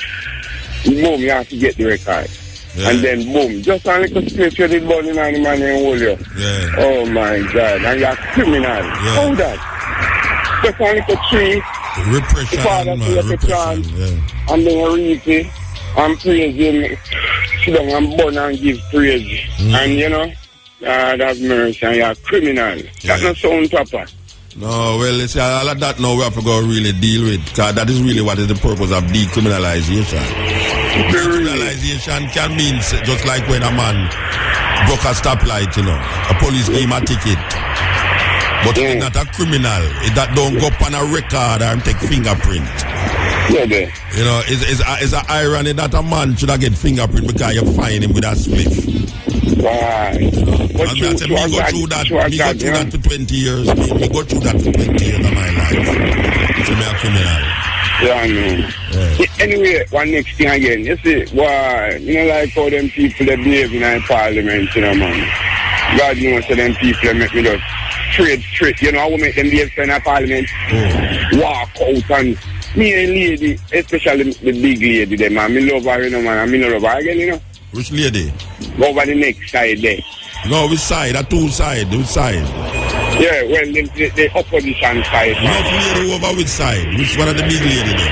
boom, you have to get the record. Yeah. And then boom, just a little space where the body and the man and hold you. Yeah. Oh my God, and you're criminal. Yeah. How that? Just a little tree. Repression, yeah. And then you reach it and praise him. Sit down and burn and give praise. And you know, that's mercy and you're criminal. Yeah. That's not sound proper. No, well, you see, all of that now we have to go really deal with, because that is really what is the purpose of decriminalization. Decriminalization can mean just like when a man broke a stoplight, you know, a police gave him a ticket. But it's not a criminal. That don't go up on a record and take fingerprint. Yeah, you know, it's an irony that a man should have get fingerprint because you find him with a spliff. Right. And me go through that for 20 years. Me go through that for 20 years of my life. So me a criminal. Yeah, I know. Yeah. Anyway, one next thing again. You see, why, you know, like how them people they behave in parliament, you know, man. God knows that them people they make me just straight. You know, I will make them behave in parliament. Walk out and me and lady, especially the big lady there, man. Me love her, you know, man. And me no love her again, you know. Which lady? Over the next side there. No, which side? The two side. Which side? Yeah, well, the opposition side. No, lady over which side? Which one of the big lady there?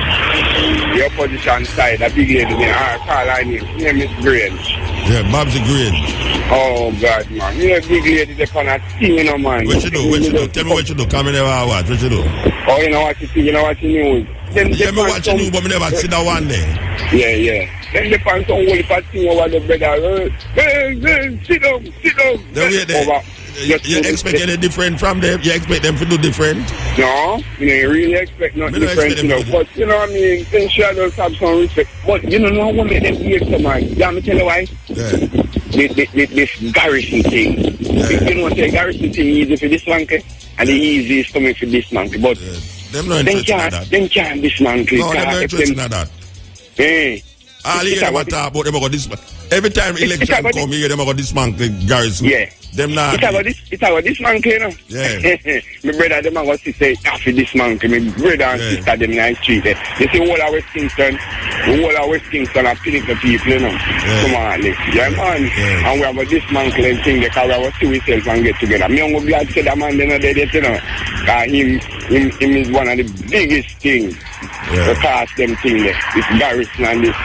The opposition side, the big lady there. Call her name is Grange. Yeah, Babsy Grange. Oh, God, man. You know, big lady there on a thing, you know, man. What you do? Tell me what you do. Come in there, what you do? Oh, you know what you see? You know what you know? them Yeah, me watching you, but me never see that one there. Yeah. Then they find some whole thing over the brother. Hey, sit down. Then wait there. You expect any different from them? You expect them to do different? No, you really expect nothing different, you know. But you know what I mean? Then shadows have some respect. But you know what make them behave so much? Yeah, me tell you why. This garrison thing. You know what the garrison thing easy for this monkey, and the easiest coming for this monkey. But them not interested in that. Them can't dismantle. No, them not interested in that. Hey. All you hear them talk about them about this. Every time election come, you hear them about this monkey garrison. Yeah. Them not. It's about this monkey, you know. Yeah. My brother, them are going to say, after this monkey, my brother and sister, them in the street. You see, all of West Kingston are pinnacle people, you know. Come on, yeah, man. Yeah. And we have a dismantling thing, because we have a two ourselves and get together. Me I'm glad to say that man, they know that, you know. Because him is one of the biggest things. The cast them thing there. This garrison and this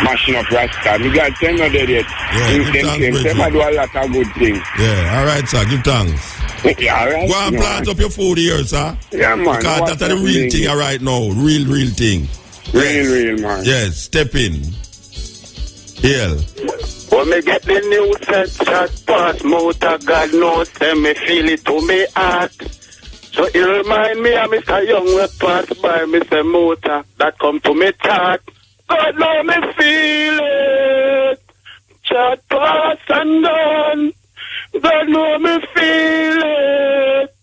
mashing up Rasta. Me glad to know that yet. Them do a lot of good things. Yeah, all right, sir. Give thanks. Yeah, all right. Go and plant up your food here, sir. Yeah, man. Because that's the real thing right now. Real thing. Real, man. Yes, step in. Here. When me get the news set shot past motor, God knows, say me feel it to me heart. So it remind me of Mr. Young we pass by Mr. Motor that come to me chat. God know me feel it. Chat pass and done. God know me feel it.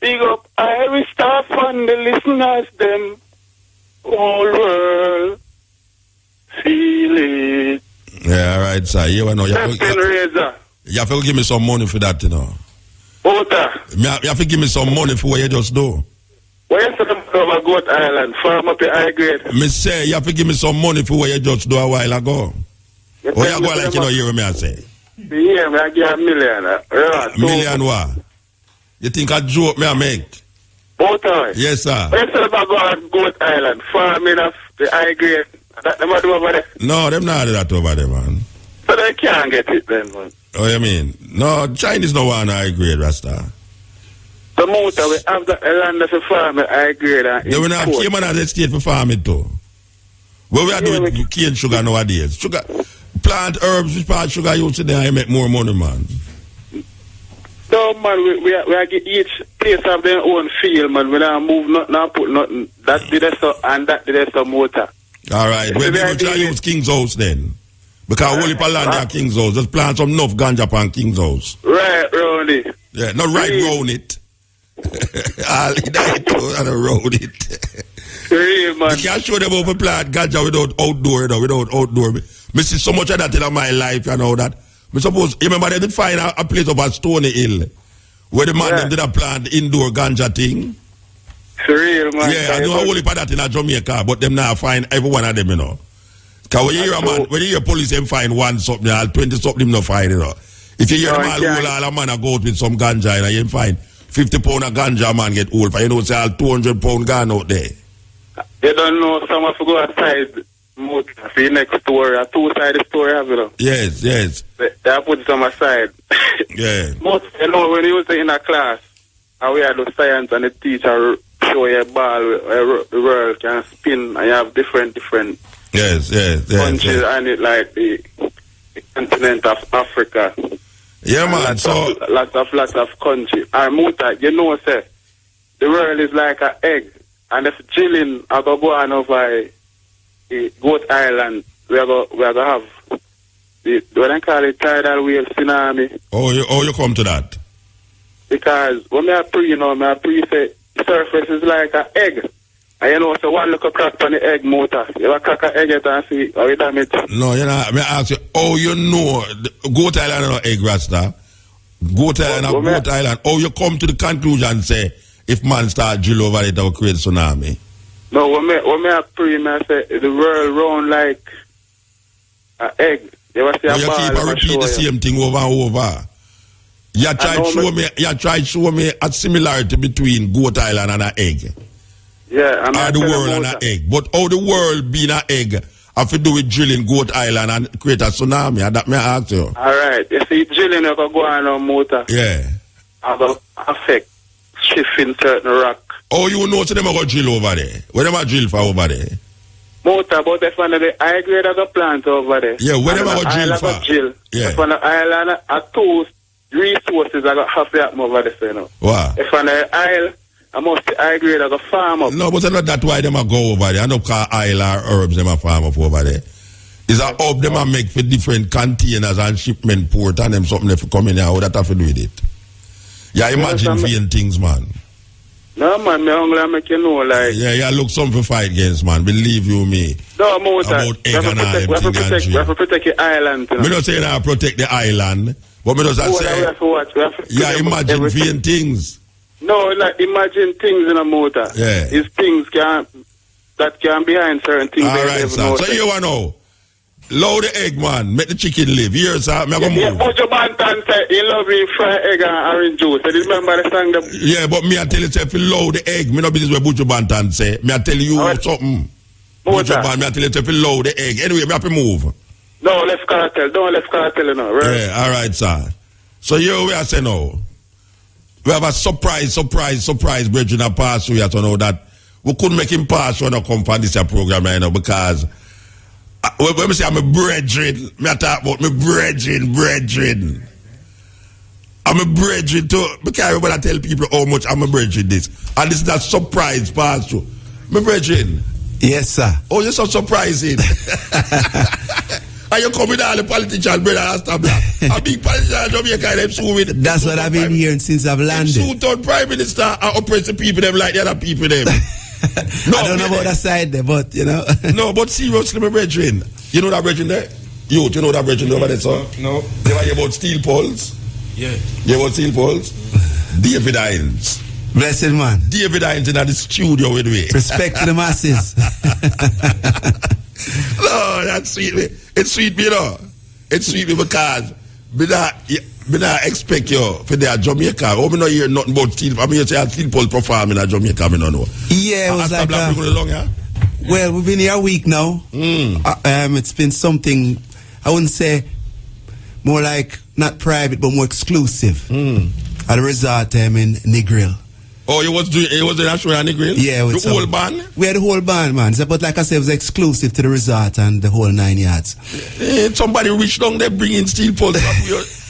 Big up Irish staff and the listeners them. Whole world feel it. Yeah, all right, sir. You know, you have to give me some money for that, you know. You have to give me some money for what you just do. Where you talking about Goat Island? Farm up your high grade. Me say, you have to give me some money for what you just do a while ago. Or you go like, you know, hear me I say? Yeah, me I give $1 million. Million what? You think a joke me I make? Both of Yes, sir. Where you talking about Goat Island? Farming of the high grade. That them do over there? No, them not do that over there, man. So they can't get it then, man. Oh, you mean? No, Chinese no one high grade, Rasta. The motor, we have the land for farming high grade. They will have Cayman as a state for farming too. What we are doing with cane sugar nowadays? Sugar, plant herbs, which part sugar you see there, you make more money, man. No, man, we are get each place have their own field, man. We don't move nothing, not put nothing. That did us and that did us motor. All right, well, we try to use King's House then. Because whole heap of land are King's House. Just plant some enough ganja upon King's House. Right round it. Yeah, not right round it. All around it. Real, man. You can't show them over plant ganja without outdoor, you know, without outdoor. Me see so much of that in my life, you know that. Me suppose, you remember they did find a place of a Stony Hill where the man them did a plant indoor ganja thing. Real, man. Yeah, I know a whole heap of that in Jamaica, but them now find every one of them, you know. Because when you hear a man, when you hear police, them find one something, 20 something, them no find, you know. If you hear them all a man go out with some ganja, you know, you find 50 pound of ganja, man get old. You know, say all 200 pound gun out there. You don't know, someone to go outside, see next store, a two-sided store, have you know? Yes. They put some aside. Yeah. Most, you know, when you was in a class, and we had the science and the teacher show you a ball, the world can spin, and you have different Yes. countries, and it like the continent of Africa. Yeah, man. Lots of countries. And Muta, you know, say the world is like an egg, and if chilling, I go on over Goat Island, we are going to have what I call it tidal wave tsunami. Oh, you come to that? Because when I say the surface is like an egg. And you know, so one look a crack on the egg motor. You ever crack an egg and see how it damage? No, you know, I ask you, oh, you know, Goat Island no egg, Rasta. Goat Island. Oh, you come to the conclusion and say, if man start drill over it, it will create tsunami. No, when I pray, I say, the world round like an egg. You ever see a ball? You keep repeat the same thing over and over. You try to show me a similarity between Goat Island and an egg. Yeah, or the world and an egg. But how the world being an egg have to do with drilling Goat Island and create a tsunami? And that may I ask you. All right. You see, drilling you can go on motor. Yeah. Have affect shifting certain rock Oh, you know so them a go drill over there. Where them a drill for over there? Motor, but if one of the high grade of the plant over there. Yeah, where them a go drill for? Drill. Yeah. If on the island are two resources I got half the over there, so you know. Wow. If on the isle, I must be high grade of the farm up. No, but it's not that why them a go over there. I know call oil or herbs them a farm up over there. It's a hub them a make for different containers and shipment port and them something if you come in here, how that have to do with it. Yeah, imagine feeling things, man. No, man, me hungry make you know, like... Yeah, look something to fight against, man. Believe you me. No, Motor. About egg and all them things. We have to protect the island, you know. Me not saying I protect the island, but me just say... We have to watch. We have to imagine feeling things. No, like, imagine things in a motor. Yeah. It's things that can behind certain things. All right, sir. So you want to know? Load the egg, man. Make the chicken live. Here, sir. Me go move. Yeah, Buju Banton said he love him fried egg and orange juice. You remember the song? Yeah, but me I tell you, if you load the egg, me no business where Buju Banton say. Me I tell you something. Buju Banton, me I tell you, if you load the egg. Anyway, me have to move. No, let's cartel. Don't let's cartel, you know, right? Yeah, all right, sir. So here we are saying now. We have a surprise, brethren, a pass through here to know that we couldn't make him pass when I come for this program, you know, because when we say I'm a brethren, I talk about my brethren. I'm a brethren too, because when I tell people how much I'm a brethren this. And this is a surprise pass through. My brethren. Yes, sir. Oh, you're so surprising. And you come with all the politicians, brother, Rasta Black. A big politician in Jamaica, them sue with. That's what I've been hearing since I've landed. Them sue on Prime Minister and oppress the people them like the other people them. No, I don't know about that side there, but you know. No, but seriously, my brethren. You know that brethren there? You know that brethren over there, sir? No. They were about steel poles? Yeah. You about steel poles? David Hines. Blessed man. David Hines in the studio with me. Respect to the masses. No, that's sweet me. It's sweet me, you know. It's sweet me because me not expect you for the Jamaica. Oh, me not hear nothing about steel. I mean, you say steel pole perform in Jamaica, me don't know. Yeah, it was like well, we've been here a week now. It's been something, I wouldn't say more like not private, but more exclusive. At a resort in Negril. Oh, it was the national Negril? Yeah. The whole band? We had the whole band, man. So, but like I said, it was exclusive to the resort and the whole 9 yards. Somebody rich down there bringing steel poles.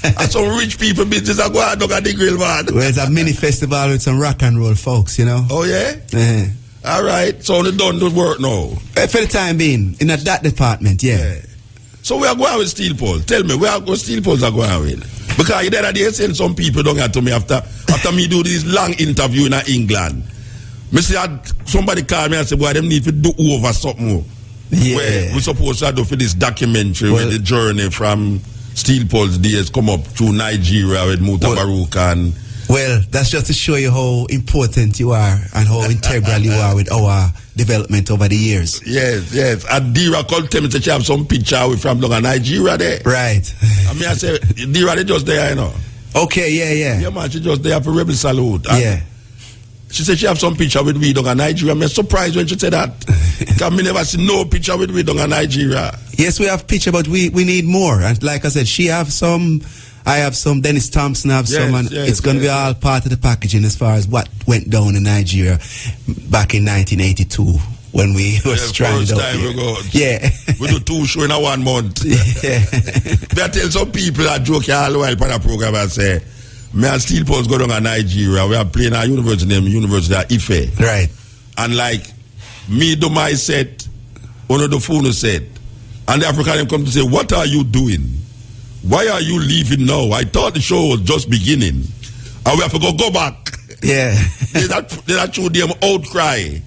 And some rich people business are going down at Negril, man. Well, it's a mini festival with some rock and roll folks, you know. Oh, yeah? All right. So they done the work now? For the time being, in that department, yeah. So we are going with steel poles. Tell me, where are steel poles are going with? Because the other day send some people down here to me after me do this long interview in England. Me say somebody called me and said, boy, them need to do over something. Yeah. Where we supposed to do for this documentary where the journey from steel poles days come up through Nigeria with Mutabaruka and... Well, that's just to show you how important you are and how integral you are with our development over the years. Yes. And Dira called tell me that you have some picture with from Nigeria there. Right. I mean, I say, Dira, they just there, you know. Okay, yeah. Yeah, man, she just there for Rebel Salute. And yeah. She said she have some picture with we down in Nigeria. I'm surprised when she said that. Because me never see no picture with we down in Nigeria. Yes, we have picture, but we need more. And like I said, she have some... I have some, Dennis Thompson have some, and it's going to be all part of the packaging as far as what went down in Nigeria back in 1982 when we were stranded out here. We do 2 shows in a 1 month. I tell some people that joke all the while for the program and say, me and Steel Pulse go down in Nigeria. We are playing our university name, University of Ife. Right. And like, me do my set, one of the phone said, and the African come to say, what are you doing? Why are you leaving now? I thought the show was just beginning. And we have to go back. Yeah. They that tune them Outcry.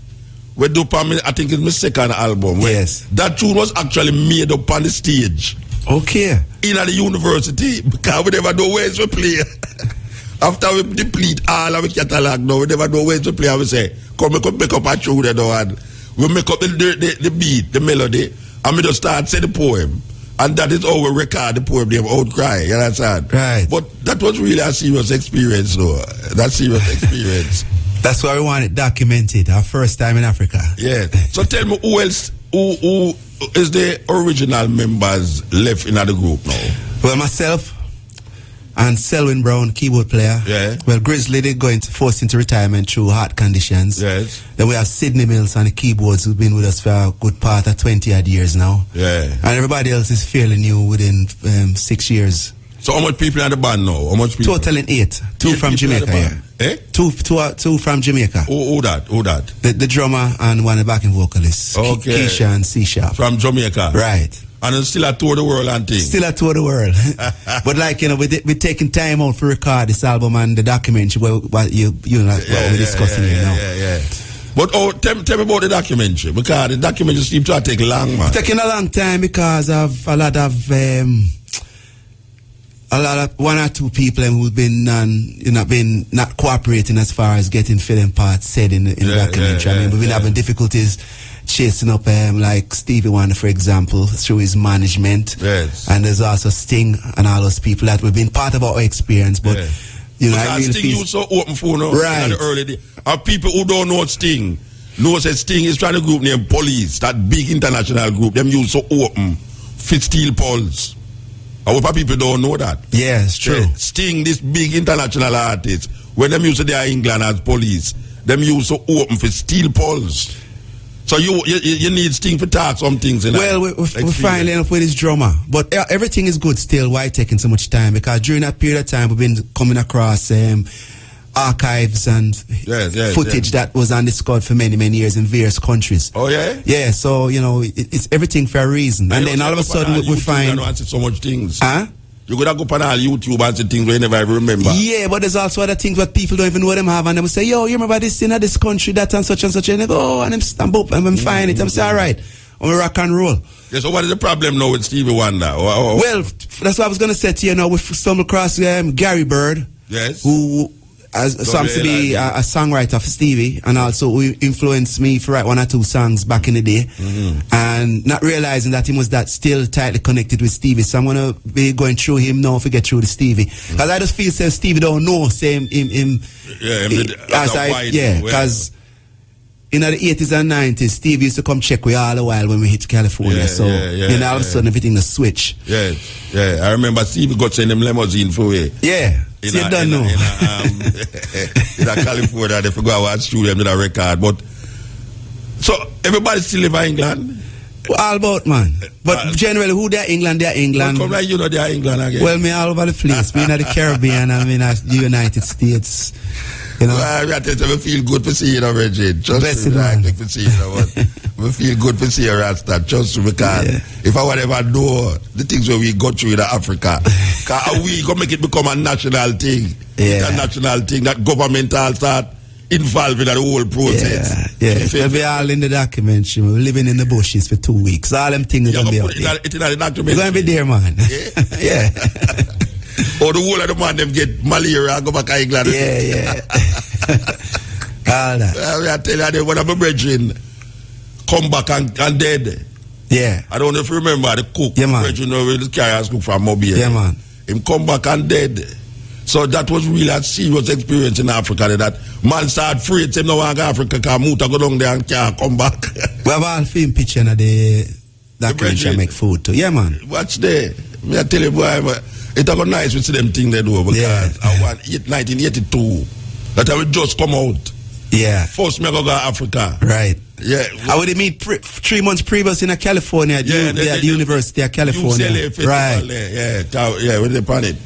We do I think it's my second album. Yes. That tune was actually made up on the stage. Okay. In the university. Because we never know where to play. After we deplete all our catalog now, we never know where to play. And we say, come make up a tune and we make up the beat, the melody, and we just start say the poem. And that is how we record the poem name Outcry, you understand? Right. But that was really a serious experience, though. That serious experience. That's why we want it documented, our first time in Africa. Yeah. So tell me, who else, who is the original members left in the group now? Well, myself, And Selwyn Brown, keyboard player. Yeah. Well, Grizzly, they're going to force into retirement through heart conditions. Yes. Then we have Sidney Mills on the keyboards, who's been with us for a good part of 20 odd years now. Yeah. And everybody else is fairly new within 6 years. So how much people in the band now? How much people? Total in 8. 2 from Jamaica, yeah. Eh? Two from Jamaica. Who that? The drummer and one of the backing vocalists. Okay. Keisha and C-Sharp. From Jamaica. Right. And it's still a tour the world and things. Still a tour the world. But like, you know, we're taking time out to record this album and the documentary what we're discussing here now. Yeah. But tell me about the documentary, because the documentary seems to take long, man. It's taking a long time because of a lot of one or two people who've been not cooperating as far as getting film parts said in the documentary. I mean, we've been having difficulties chasing up like Stevie Wonder, for example, through his management. Yes. And there's also Sting and all those people that have been part of our experience. But you know, I really Sting used so open for now. Right. In the early day. And people who don't know Sting know that Sting is trying to group named Police, that big international group. Them use so open for steel poles. And what people don't know that. Yeah, it's true. Sting, this big international artist, when them use their England as Police, them use so open for steel poles. So you need Sting for talk some things. Well, we finally end up with his drummer. But everything is good still. Why taking so much time? Because during that period of time, we've been coming across archives and footage that was undiscovered for many, many years in various countries. Oh, yeah? Yeah, so, you know, it's everything for a reason. And then all of a sudden we find... You so much things. Huh? You could have go on all YouTube and see things we never ever remember. Yeah, but there's also other things that people don't even know them have, and they will say, yo, you remember this in this country, that and such, and they go, oh, and I'm stamp up, and I'm find it. I'm say, all right, I'm a rock and roll. Yeah, so what is the problem now with Stevie Wonder? Well, that's what I was going to say to you now. We stumbled across Gary Bird, who seems to be a songwriter for Stevie, and also who influenced me to write one or two songs back in the day, and not realizing that he was that still tightly connected with Stevie. So I'm going to be going through him now to get through to Stevie, because I just feel Stevie don't know him because in the 80s and 90s, Stevie used to come check we all the while when we hit California. All of a sudden everything just switch. Yeah. I remember Stevie got send them limousine for way. Yeah. In California, they forgot what studio them did a record. But so everybody still live in England. Well, all about, man. But generally, who they're England, they're England. Come like you know they're England again. Well, me all over the place. Me in the Caribbean, I mean, the United States. You know, I feel good to see you, Reggie. Just me, man. To see you, we feel good to see you, Rasta. Just because if I would ever know the things where we go through in Africa, we gonna make it become a national thing. It's a national thing that government all start involved in the whole process. We'll be all in the documentary. We're living in the bushes for 2 weeks. All them things are gonna be out there. It's in the documentary. We're gonna be there, man. Yeah. Or the whole of the man them get malaria and go back to England. Yeah. All that. I tell you, when I'm a brethren come back and dead. Yeah. I don't know if you remember the cook. Yeah, man. Brethren, the carriers cook from Mobile. Yeah, man. Him come back and dead. So that was really a serious experience in Africa. That man started afraid to no one go Africa because Muta go down there and can't come back. We have all film picture in the documentary make food too. Yeah, man. Watch there. Me I tell you, boy, it's a nice to see them thing they do because I want 1982. That I will just come out. Yeah. First me go Africa. Right. Yeah. I would meet 3 months previous in California at the University of California. UCLA festival right. There. Yeah, with the planet.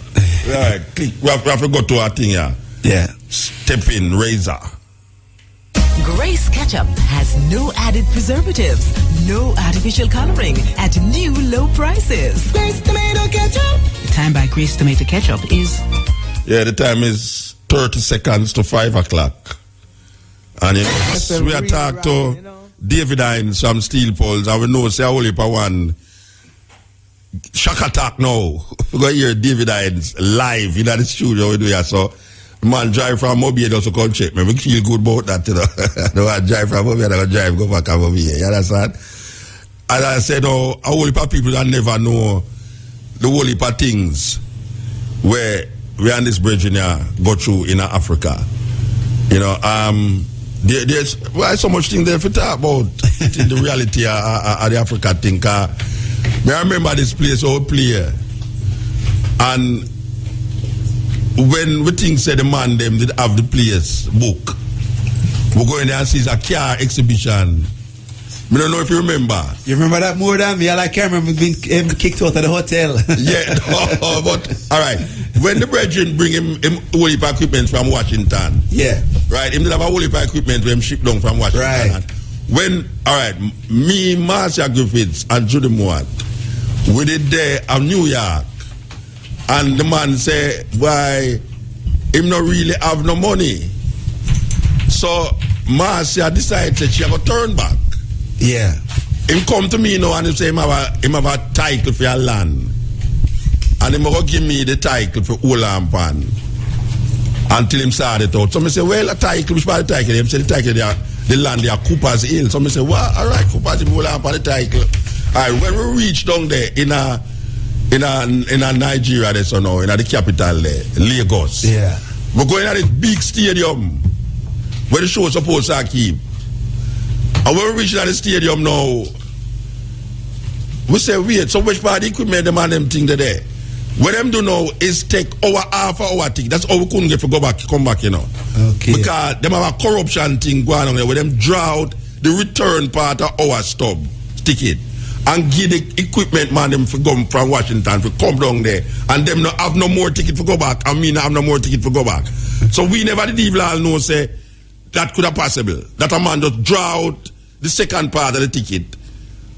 Right. We have to go to our thing here. Yeah. Step in, razor. Grace Ketchup has no added preservatives, no artificial coloring, at new low prices. Grace Tomato Ketchup. The time by Grace Tomato Ketchup is... Yeah, the time is 30 seconds to 5 o'clock. And we are talking to David Hines from Steel Poles, and we know say a whole heap of one shock attack now. We're going to hear David Hines live in the studio we do here. So the man drive from Mobile just to come check me. We feel good about that, you know. The man drive from Mobile, I drive, go back to Mobile. You understand? As I said, a whole heap of people that never know the whole heap of things where we and this bridge go through in Africa. You know, there's so much thing there to talk about in the reality of the Africa thing. I remember this place old player, and when we think say the man them did have the place book, we go in there and see a car exhibition. I don't know if you remember. You remember that more than me? I can't remember being kicked out of the hotel. Yeah, no, but all right. When the brethren bring him whole heap of equipment from Washington. Yeah. Right, him did have a whole heap of equipment when him shipped down from Washington. Right. When, all right, me, Marcia Griffiths, and Judy Mowat, we did there at New York, and the man say, why, him not really have no money. So Marcia decided that she have a turn back. Yeah. Him come to me now and he say him have a title for your land. And him go give me the title for Olampan until him start it out. So I say, well, a title, which part of the title? Him say the title the land there, Cooper's Hill. So I say, well, all right, Cooper's Hill, Olampan, the title. All right, when we reach down there in a Nigeria, there, so now, in the capital there, Lagos. Yeah. We're going at this big stadium where the show is supposed to keep. And when we reach at the stadium now, we say, wait, so which part of the equipment them and them thing there? What them do now is take our half hour thing. That's how we couldn't get to come back, you know. Okay. Because them have a corruption thing going on there where them draw out the return part of our stub ticket and give the equipment man them for come from Washington for come down there and them not have no more ticket for go back and me not have no more ticket for go back. So we never did even all know say that could have possible. That a man just draw out the second part of the ticket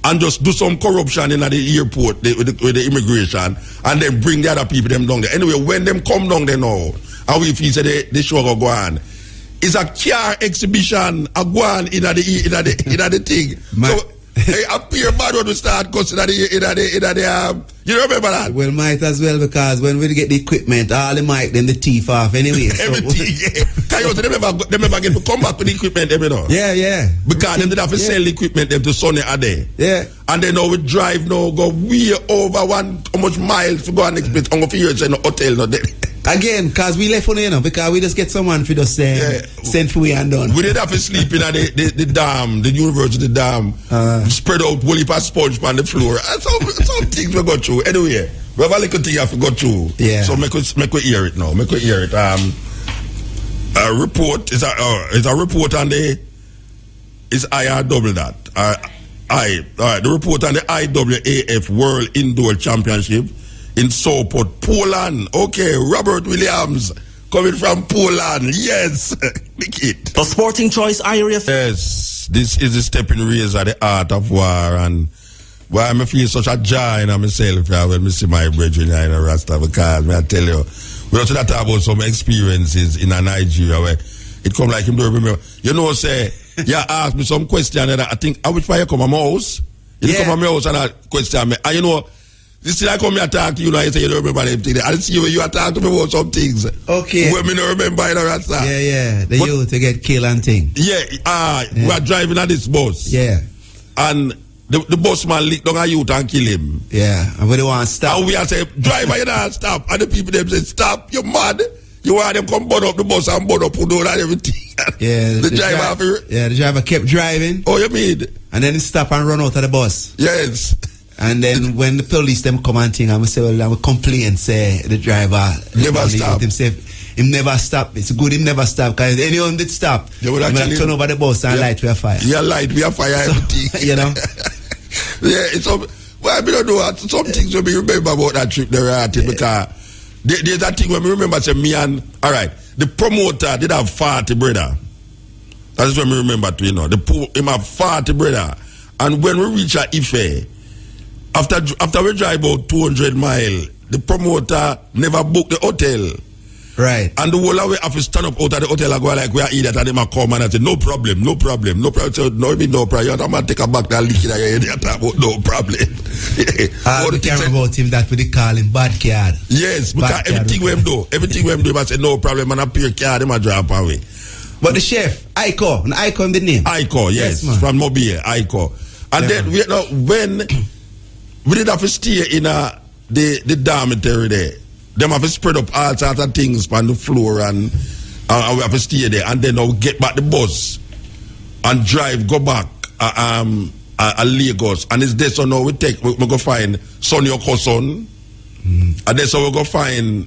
and just do some corruption in the airport with the immigration and then bring the other people them down there. Anyway, when them come down there now, and we feel say the show go on, it's a car exhibition a go on in the thing. So hey, appear bad when we start because you remember that? Well, might as well because when we get the equipment, all the mic, then the teeth off anyway. Everything, yeah. They never get to come back with the equipment, you know. Yeah, yeah. Because they did have to sell the equipment them to Sunny a day. Yeah. And then now we drive now, go way over how much miles to go and expect on years in the hotel no there. Again, because we left on you know, because we just get someone for just send for we and done. We did have to sleep in the dam, the university dam, spread out woolly pass sponge on the floor. And some things we got through. Anyway, we have a little thing you have to go through. Yeah. So make we hear it now. Make we hear it. A report is a report on the is IR double that. All right, the report on the IWAF World Indoor Championship in Sopot, Poland. Okay, Robert Williams coming from Poland. Yes, Nick. The Sporting Choice IRF. Yes, this is the stepping razor, the art of war, and why I feel such a joy in myself when I see my brethren in a Rasta, because I tell you, we also talk about some experiences in Nigeria where it come like him to remember. You know, say, you ask me some question and I think, I wish you come to my house. You come to my house and I question me. And you know, this is like come here talk to you and you say you don't remember anything. I see you talk to me about some things. Okay. When me don't remember in a Rasta. Yeah. The youth to get killed and thing. Yeah, we are driving at this bus. Yeah. And the bus man lick down a youth and kill him. Yeah, and we don't want to stop. And we are saying, driver, you don't stop. And the people them say, stop, you're mad. You want them come burn up the bus and burn up and do that everything. Yeah, the driver kept driving. Oh, you mean? And then he stop and run out of the bus. Yes. And then when the police them come and thing, I would say, well, I would complain, say the driver never stop. Him never stop. It's good him never stop because anyone did stop, he would turn over the bus and light with a fire. Yeah, light with a fire, everything. You know? Yeah, it's well, I don't know. Some things we remember about that trip there, because there's that thing when we remember, say, me and, all right, the promoter did have 40 brother. That's when we remember to, you know, him have 40 brother. And when we reach at Ife, after we drive about 200 miles, the promoter never booked the hotel. Right. And the whole way have to stand up out of the hotel and go like, we are idiot, and them come and I say, no problem. So, no problem. I'm going to take a back that leak in your head about no problem. We care about him that we call him bad card. Yes, because everything we do, I say, no problem, and I pay card, them a drop away. But the chef, Aiko in the name. Aiko, yes, from Mobile, Aiko. And then, when we did have to stay in the dormitory there, them have to spread up all sorts of things on the floor and we have to stay there. And then we get back the bus and go back Lagos. And it's there, so now we go find Sonny Okoson. And then so we go find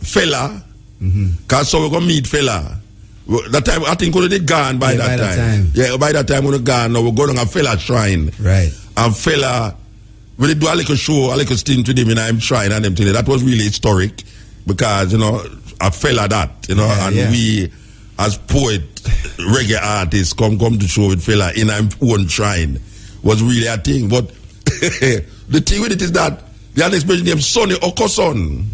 Fella Because so we're going to meet fella. That time, I think we did gone by that time. Yeah, by that time we gone. Now we're going to a fella shrine. Right. And fella, we did do a little show, a little stint with him in I'm shrine and them today. That was really historic because, a fella that, we as poet, reggae artists come to show with fella in our own shrine was really a thing. But the thing with it is that the next person named Sonny Okoson,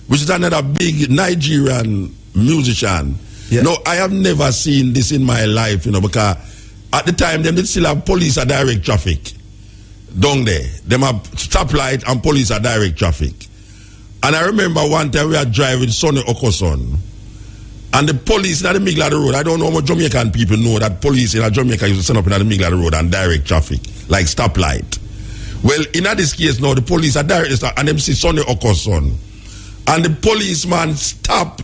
which is another big Nigerian musician. Yeah. No, I have never seen this in my life, because at the time them did still have police at direct traffic down there. Them have stoplight and police at direct traffic. And I remember one time we were driving Sonny Okoson. And the police in the middle of the road, I don't know how much Jamaican people know that police in Jamaica used to stand up in the middle of the road and direct traffic, like stoplight. Well, in this case now, the police are direct and them see Sonny Okoson. And the policeman stop.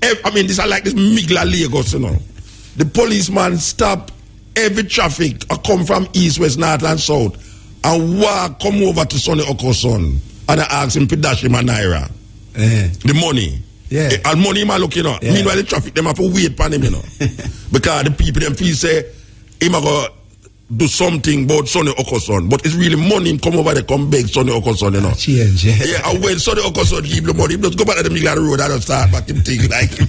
This are like this middle of Lagos, The policeman stop every traffic come from east, west, north and south and come over to Sonny Okoson and I ask him to dash him a naira. The money. Yeah. And money man look, Yeah. Meanwhile the traffic them have to wait for him, Because the people them feel say him go do something about Sonny Okoson. But it's really money him come over there come beg Sonny Okoson, Change, yeah. And when Sonny Okoson give the money, him just go back to the middle of the road and just start back him thinking like him.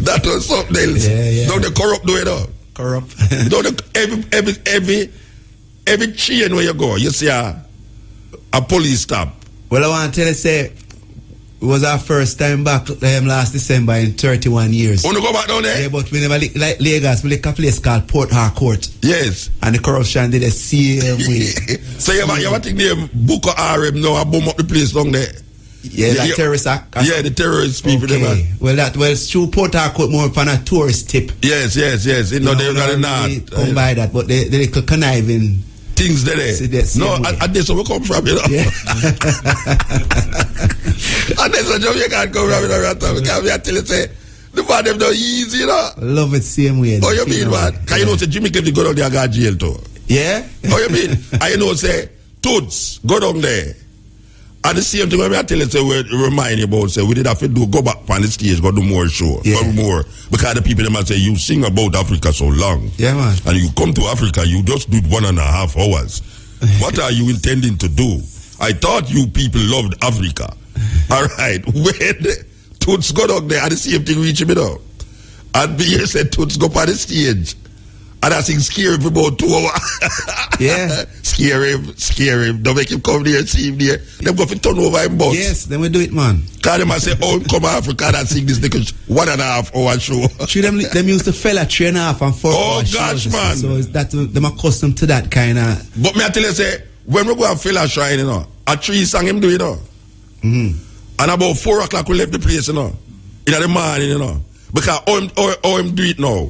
That was something else. Yeah. Don't they corrupt do it Corrupt. every chain where you go, you see a police stop. Well, I want to tell you, say, it was our first time back last December in 31 years. Want to go back down there? Yeah, but we never like Lagos. We like a place called Port Harcourt. Yes. And the corruption did the same way. So you ever think they book a RM now and bomb up the place down there? Yeah, like terrorist act. Yeah, the terrorist people. Okay. Well, it's true. Port Harcourt more upon a tourist tip. Yes. They're not. Come by that, but they little conniving. Things there. No, and that's where we come from, Yeah. And that's where Jamaica come from, because we are telling say the man them not easy, Love it same way. Oh, you mean, man? Because you know, say Jimmy Cliff go down there and got jail too. Yeah? Oh, you mean? I say Toots go down there. And the same thing when I tell you, say, we remind you about, say, we did have to go back on the stage, go do more show. Yeah. Go more. Because the people, they might say, you sing about Africa so long. Yeah, man. And you come to Africa, you just do 1.5 hours. What are you intending to do? I thought you people loved Africa. All right. When Toots go down there, and the same thing reach him, And BA said, Toots go on the stage. And I think scare him for about 2 hours. Yeah. Scare him. Don't make him come there and see him there. Them go to turn over him bus. Yes, then we do it, man. Because them say, oh, come Africa and sing this 1.5 hour show. True, them used to fell at 3.5 and 4 Oh, hours gosh, shows, man. So that them accustomed to that kind of. But me I tell you, say, when we go and fell at shrine, a 3 song him do it, And about 4 o'clock we left the place, In the morning, Because how him do it now.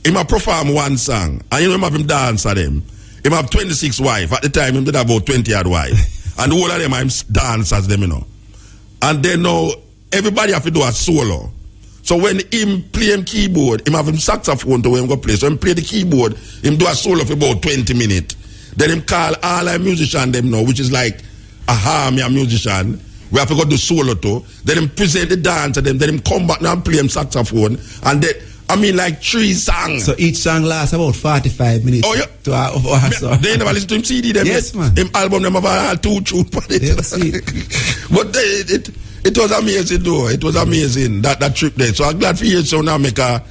He might perform one song, and him have him dance at them. He have 26 wives. At the time, him did about 20 odd wives. And all of them, him dance as them, And then now, everybody have to do a solo. So when him play him keyboard, him have him saxophone to where him go play. So him play the keyboard, him do a solo for about 20 minutes. Then him call all our musicians them now, which is like a army of musician. We have to go do solo too. Then him present the dance to them. Then him come back now and play him saxophone. And then, like 3 songs. So each song lasts about 45 minutes. Oh, yeah. They never listen to him CD them. Yes, man. Him album them have all 2 tunes for it. But it was amazing though. It was amazing that trip there. So I'm glad for you so now make a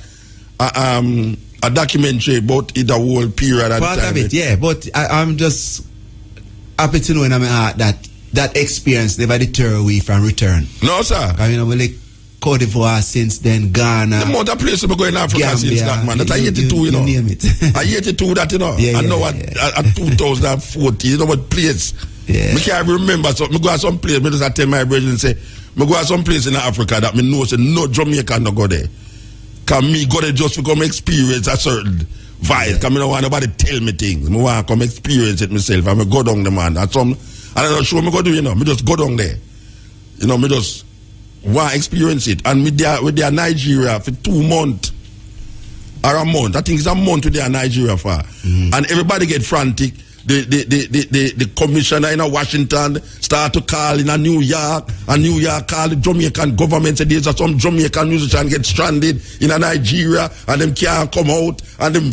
documentary about it the whole period and part time. of it, yeah. But I'm just happy to know in my heart that experience never deter we from return. No, sir. We like Cote d'Ivoire since then, Ghana. The amount of places we go in Africa Gambia, since that, man. That's 82, you name it. I 82 that, Yeah, and now yeah. At 2014, what place? Yeah. I can't remember. So I go to some place, I just tell my brethren and say, I go to some place in Africa that I know say no Jamaican no go there. Can me go there just to come experience a certain vibe. Because I don't want nobody tell me things. I want to come experience it myself. And I go down there, man. And I'm not sure I go do, I just go down there. I just want to experience it. And with their Nigeria for 2 months or a month. I think it's a month with their Nigeria for. And everybody get frantic. the commissioner in Washington start to call in New York, and New York call the Jamaican government, said there's some Jamaican musician get stranded in Nigeria, and them can't come out, and them,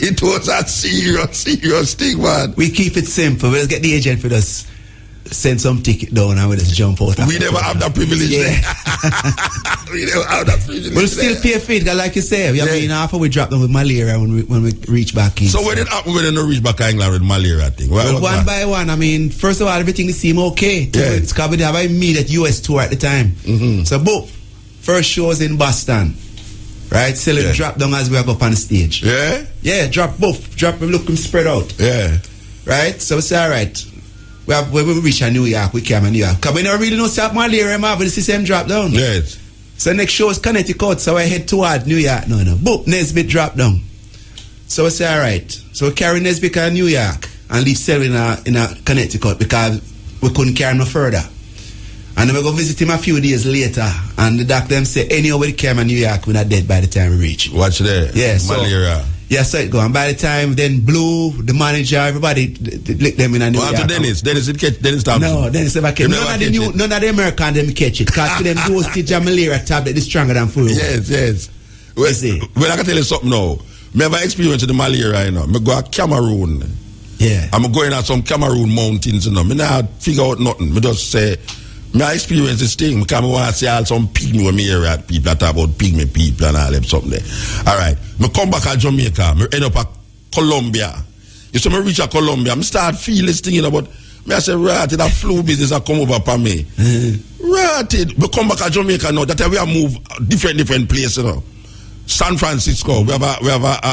it was a serious thing, man. We keep it simple. We'll get the agent for us. Send some ticket down and we'll just jump out. We never have that privilege there. We never have that privilege. We'll still pay for it, because like you say, I mean, after we drop them with malaria when we reach back in. So when it happened when they reach back in England with malaria thing? Well, one by one, I mean, first of all, everything seemed okay. It's because we have an immediate US tour at the time. So, boom, first show was in Boston. Right? So it drop down as we go up on the stage. Yeah, drop both. Drop them, look them spread out. Right? So it's all right. When we reach New York, we came in New York. Because we never really know stop malaria, but the system drop down. Yes. So next show is Connecticut, so I head toward New York. Boom, Nesbitt drop down. So it's all right. So we carry Nesbitt in New York and leave Sel in a Connecticut because we couldn't carry him no further. And then we go visit him a few days later, and the doctor them say, anybody came in New York, we're not dead by the time we reach. Watch there. Yeah, malaria. Yeah, so it go. And by the time, then Blue, the manager, everybody lick them in a New York. After Dennis Thompson. No, Dennis never catch it. None of the Americans them catch it. Because for them dosage and malaria tablet is stronger than flu. Yes. Well, I can tell you something now. I have experience with the malaria, you know. I go to Cameroon. Yeah. I'm going to some Cameroon mountains, you know. I not figure out nothing. I just say, I experience this thing because I want to see all some pygmy when I hear at people that talk about pygmy people and all them something there. All right. I come back to Jamaica. I end up at Colombia. You see, I reach at Colombia. I start feeling this thing, you know, but I say, right, that flu business will come over for me. Right. I come back to Jamaica now. That's why we have moved different places, you know. San Francisco, we have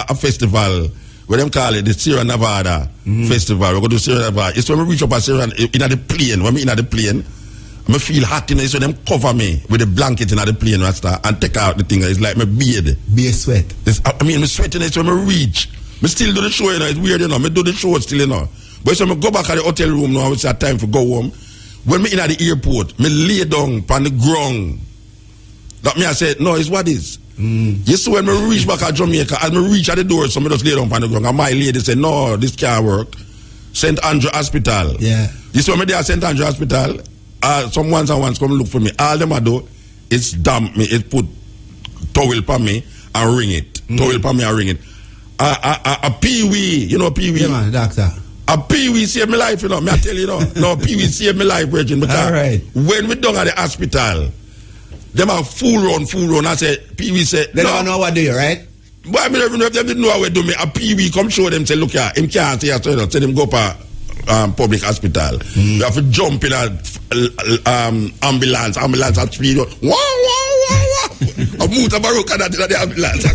a festival. What them call it, the Sierra Nevada Festival. We go to Sierra Nevada. It's when we reach up at Sierra, in the plane. When we in the plane, I feel hot in it, so them cover me with the blanket in the plane and take out the thing. It's like my beard. Beard sweat. I'm sweating it, so I reach. I still do the show, you know. It's weird, you know. I do the show still, you know. But so I go back at the hotel room now, it's time to go home. When me in at the airport, I lay down on the ground. That me I said, no, it's what is. You see, when I reach back at Jamaica, as I reach at the door, so I just lay down on the ground. And my lady said, no, this can't work. St. Andrew Hospital. Yeah. You see, when I there at St. Andrew Hospital, some ones come look for me. All them I do is damp me, it put towel on me and ring it. Towel on me and ring it. A Pee-wee, you know Pee-wee? Yeah, man, doctor. A Pee-wee saved my life, you know. Me I tell you, no, Pee-wee saved my life, Virgin. Because when we done at the hospital, them are full run. I said, Pee-wee said, they don't know what do you, right? But I mean, if they didn't know how to do me, a Pee-wee come show them, say, look here, him can't say so, you know, say them go for public hospital. You have to jump in a ambulance at speed. Wow. A Mutabaruka that in the ambulance.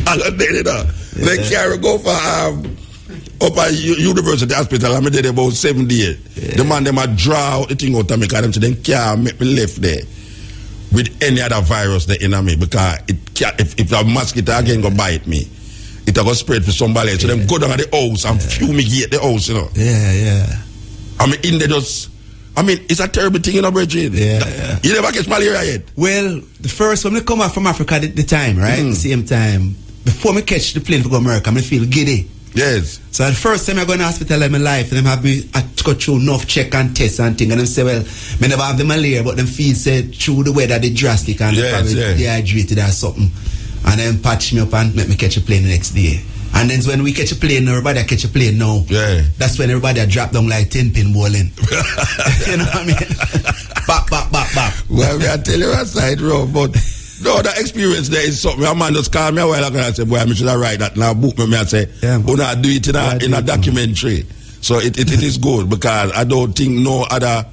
I got dead, you know. They carry go for up at University Hospital. I'm there about 7 days. The man them a draw the thing out of me because them say they can't make me left there with any other virus there in me because it can't, if a mosquito again go bite me, it will spread for somebody else. So them go down at the house and fumigate the house, you know. Yeah. I mean, in there just, I mean, it's a terrible thing, you know, Bridget. Yeah. You never catch malaria yet? Well, the first when we come back from Africa at the time, right? The same time, before me catch the plane to go to America, I feel giddy. Yes. So the first time I go in the hospital in my life, them have me, I go through enough check and tests and things, and them say, well, me never have the malaria, but them feel said through the weather they drastic and they probably dehydrated or something. And then patch me up and make me catch a plane the next day. And then when we catch a plane, everybody catch a plane now. Yeah. That's when everybody drop down like 10-pin bowling. You know what I mean? Bap. Well, I tell you what side road, but no, the experience there is something. A man just called me a while ago and I said, boy, I should have write that now book me. I say, oh, no, do it in a documentary. So it is good because I don't think I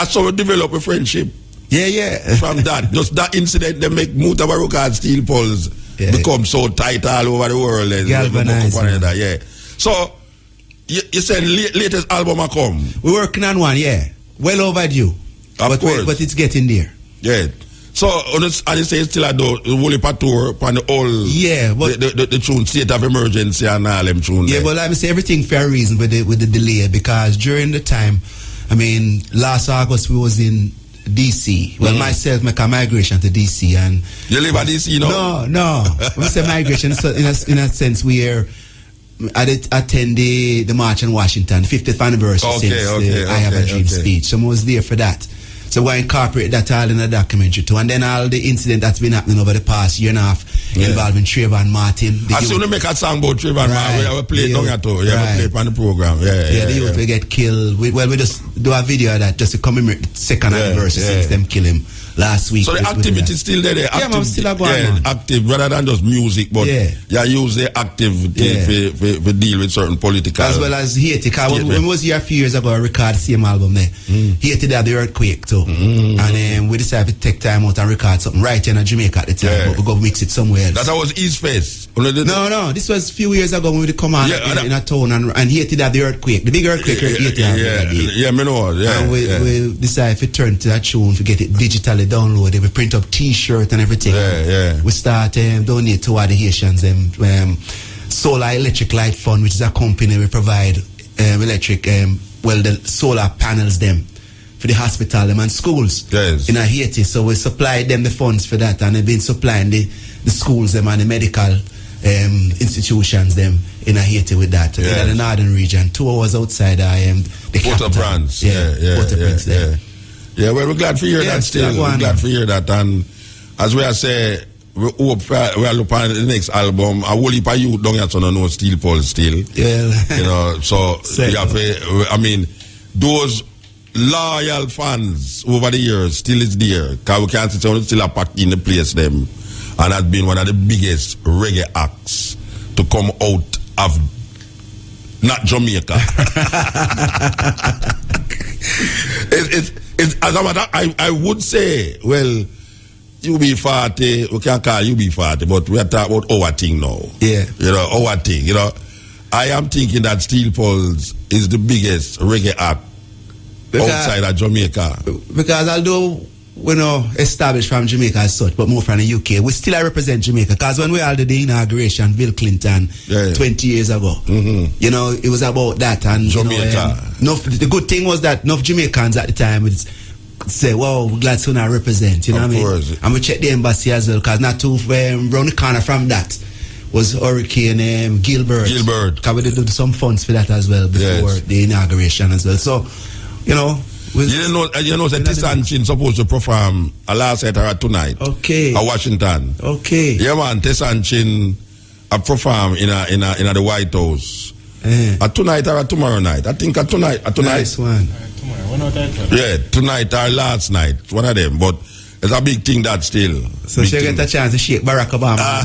saw it develop a friendship. Yeah. From that, just that incident, they make Mutabaruka and Steel Pulse become so tight all over the world. Yeah. So, you said latest album come? We're working on one, yeah. Well overdue. Of course. But it's getting there. Yeah. So, and you say it's still a whole tour on the whole... Yeah, but... The tune, State of Emergency and all them tunes. Yeah, but let me say everything for a reason with the delay because during the time, I mean, last August we was in DC. Well, myself make a migration to DC and... You live at DC, No. We say migration in a sense where I did attend the March in Washington, 50th anniversary since I Have a Dream speech. So I was there for that. So we incorporate that all in the documentary too. And then all the incident that's been happening over the past year and a half involving Trayvon Martin. I see you make a song about Trayvon Martin. We play it down here too. Yeah, we play it on the program. The youth will get killed. We just do a video of that just to commemorate the second anniversary since them kill him last week. So the activity is still there. Active, man, still going active rather than just music, but you use the activity for deal with certain political. As well as Haiti. Because when we was here a few years ago, I recorded the same album there. Haiti had the earthquake too. And we decided to take time out and record something right here in Jamaica at the time, but we go mix it somewhere else. That was East Face. No, this was a few years ago when we come on in a town and Haiti had the earthquake. The big earthquake Haiti had. I know. And we decided to turn to that tune, to get it digitally downloaded. We print up T-shirt and everything. We start donate to the Haitians. Solar Electric Light Fund, which is a company we provide electric, the solar panels them for the hospital them and schools in Haiti. So we supply them the funds for that, and they've been supplying the schools them and the medical institutions them in Haiti with that. In the northern region, 2 hours outside the Port-au-Prince. Port-au-Prince there. Yeah, well, we're glad to hear that still. We're glad to hear that. And as we are say, we hope we are looking at the next album. A whole heap of youth don't have to know Steel Pulse still. So we have those loyal fans over the years still is there. Because we can't sit down still a pack in the place them. And has been one of the biggest reggae acts to come out of not Jamaica. It's as a matter, I would say, well, UB40, we can't call UB40, but we are talking about our thing now. Our thing. I am thinking that Steel Pulse is the biggest reggae act outside of Jamaica. Because although we're not established from Jamaica as such, but more from the UK, we still represent Jamaica. Because when we all did the inauguration, Bill Clinton, 20 years ago, it was about that. And Jamaica. The good thing was that enough Jamaicans at the time would say, wow, we're glad to not represent, you know what I mean? And we check the embassy as well, because not too around the corner from that was Hurricane Gilbert. Because we did some funds for that as well before the inauguration as well. So, you know that Tissanchin supposed to perform a last night or tonight. At Washington. Yeah, man, Tissanchin perform in the White House. At tonight or tomorrow night? I think at tonight. Nice one. Tonight or last night, one of them. But it's a big thing that still. So she get a chance to shake Barack Obama.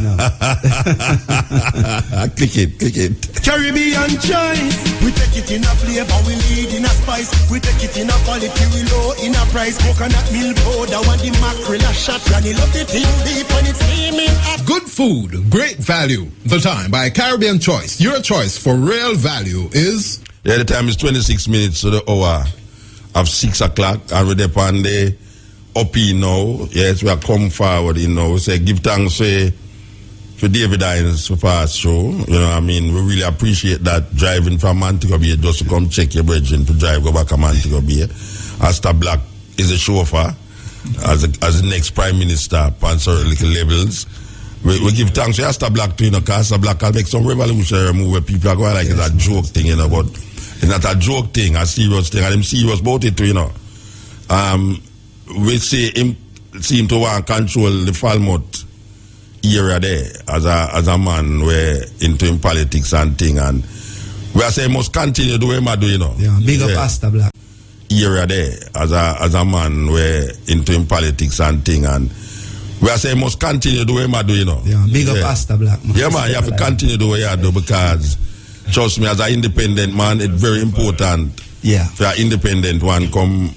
Click it. Caribbean choice. We take it in a flavor, we lead in a spice. We take it in a quality, we low in a price. Coconut milk powder, want the mackerel a shot. Granny love the thing deep when it's steaming hot. Good food, great value. The time by Caribbean Choice. Your choice for real value is. The time is 26 minutes to the hour of 6 o'clock, and we're there on the up now. Yes, we are come forward, We say give thanks for David Hines for past show. We really appreciate that driving from Montego Bay just to come check your bridging to drive go back to Montego Bay. Asta Black is a chauffeur as the next Prime Minister on certain little levels. We give thanks to Asta Black too, because Asta Black will make some revolutionary move where people are going like it's a joke thing, but it's not a joke thing, a serious thing, and I'm serious about it too, we see him seem to want to control the Falmouth area there as a man where into in politics and thing, and we are saying must continue doing what do big up Asta Black area there as a man where into in politics and thing, and we are saying must continue doing what do big up Asta Black man. You have to continue doing what you do, because trust me, as an independent man, it's very important for an independent one come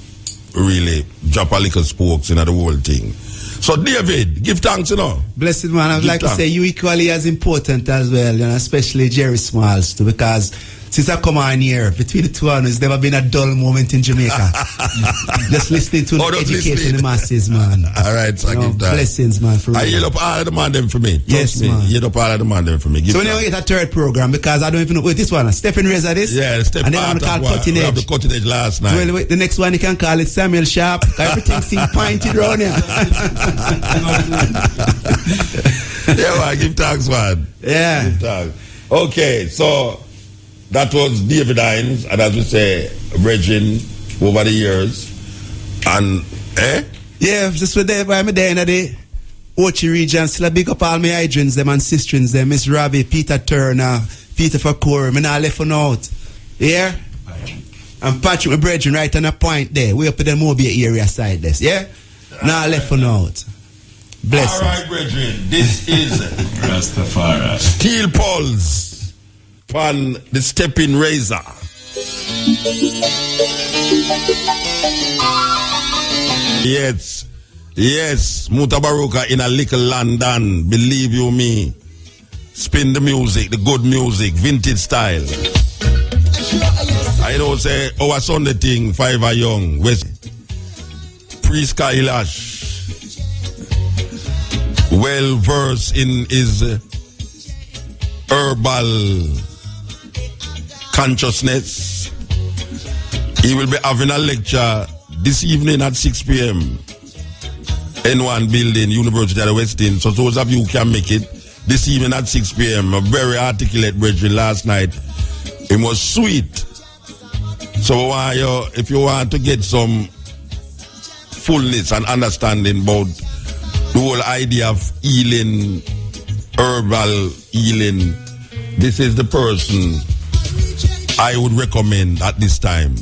really drop a little spokes in the whole thing. So David, give thanks, Blessed man, I'd like to say you equally as important as well, especially Jerry Smalls too, because since I come on here, between the two of us, there's never been a dull moment in Jamaica. Just listening to educating the masses, man. All right, so give that. Blessings, man. For I yield up all of the man them for me. Yes, man. Yield up all of the man them for me. So when you get a third program, because I don't even know, wait, this one, Stephen Razor this? Yeah, Stephen. And then I'm called Cutting Edge. We have the Cutting Edge last night. Well, the next one you can call it Samuel Sharp. Everything seems pointed around here. Yeah, man, give thanks, man. Yeah. Give thanks. Okay, so that was David Hines, and as we say, Bridging over the years. And, Yeah, just with there by me there in the Ochi region, still a big up all my hydrants, them and sistrins, them, Miss Robbie, Peter Turner, Peter Fakor, me not left on out. Yeah? And Patrick, my brethren, right on a point there. We up in the Mobile area side this, yeah? Not left on out. Bless all right, brethren, this is Rastafari. Steel Pulse on the Stepping Razor. Yes, Mutabaruka in a little London, believe you me. Spin the music, the good music, vintage style. I know say, our Sunday thing, 5 are young, West Priest Kailash. Well versed in his herbal consciousness. He will be having a lecture this evening at 6 p.m. N1 building, University of the West Indies. So those of you who can make it this evening at 6 p.m. A very articulate brethren last night. It was sweet. So if you want to get some fullness and understanding about the whole idea of healing, herbal healing, this is the person I would recommend at this time.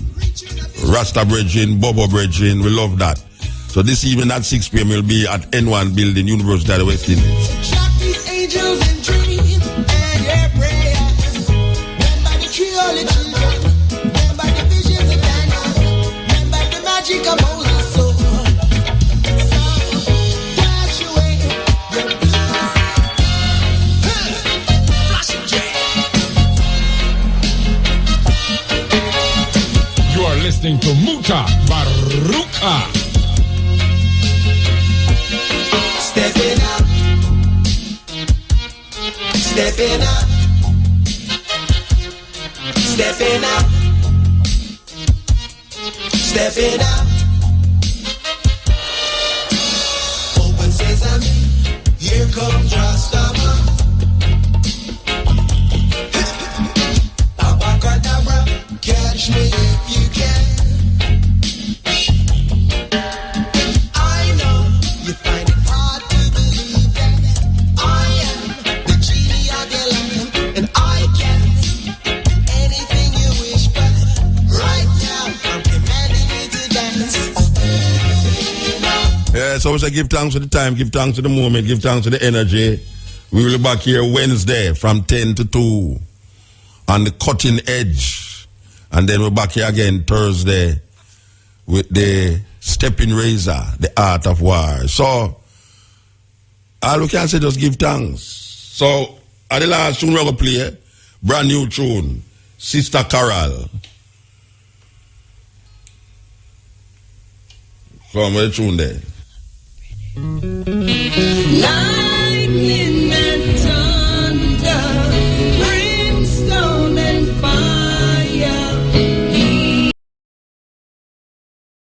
Rasta Bridging, Bobo Bridging, we love that. So this evening at 6 p.m. will be at N1 building, University of the West Indies. Listening to Mutabaruka. Stepping up, stepping up, stepping up, stepping up. Open sesame, here comes Rastaman. Abacadabra, catch me if you can. So we say give thanks for the time, give thanks to the moment, give thanks to the energy. We will be back here Wednesday from 10 to 2 on the cutting edge. And then we're back here again Thursday with the Stepping Razor, the art of war. So all we can say just give thanks. So at the last tune we're going to play, brand new tune, Sister Carol. Come with the tune there.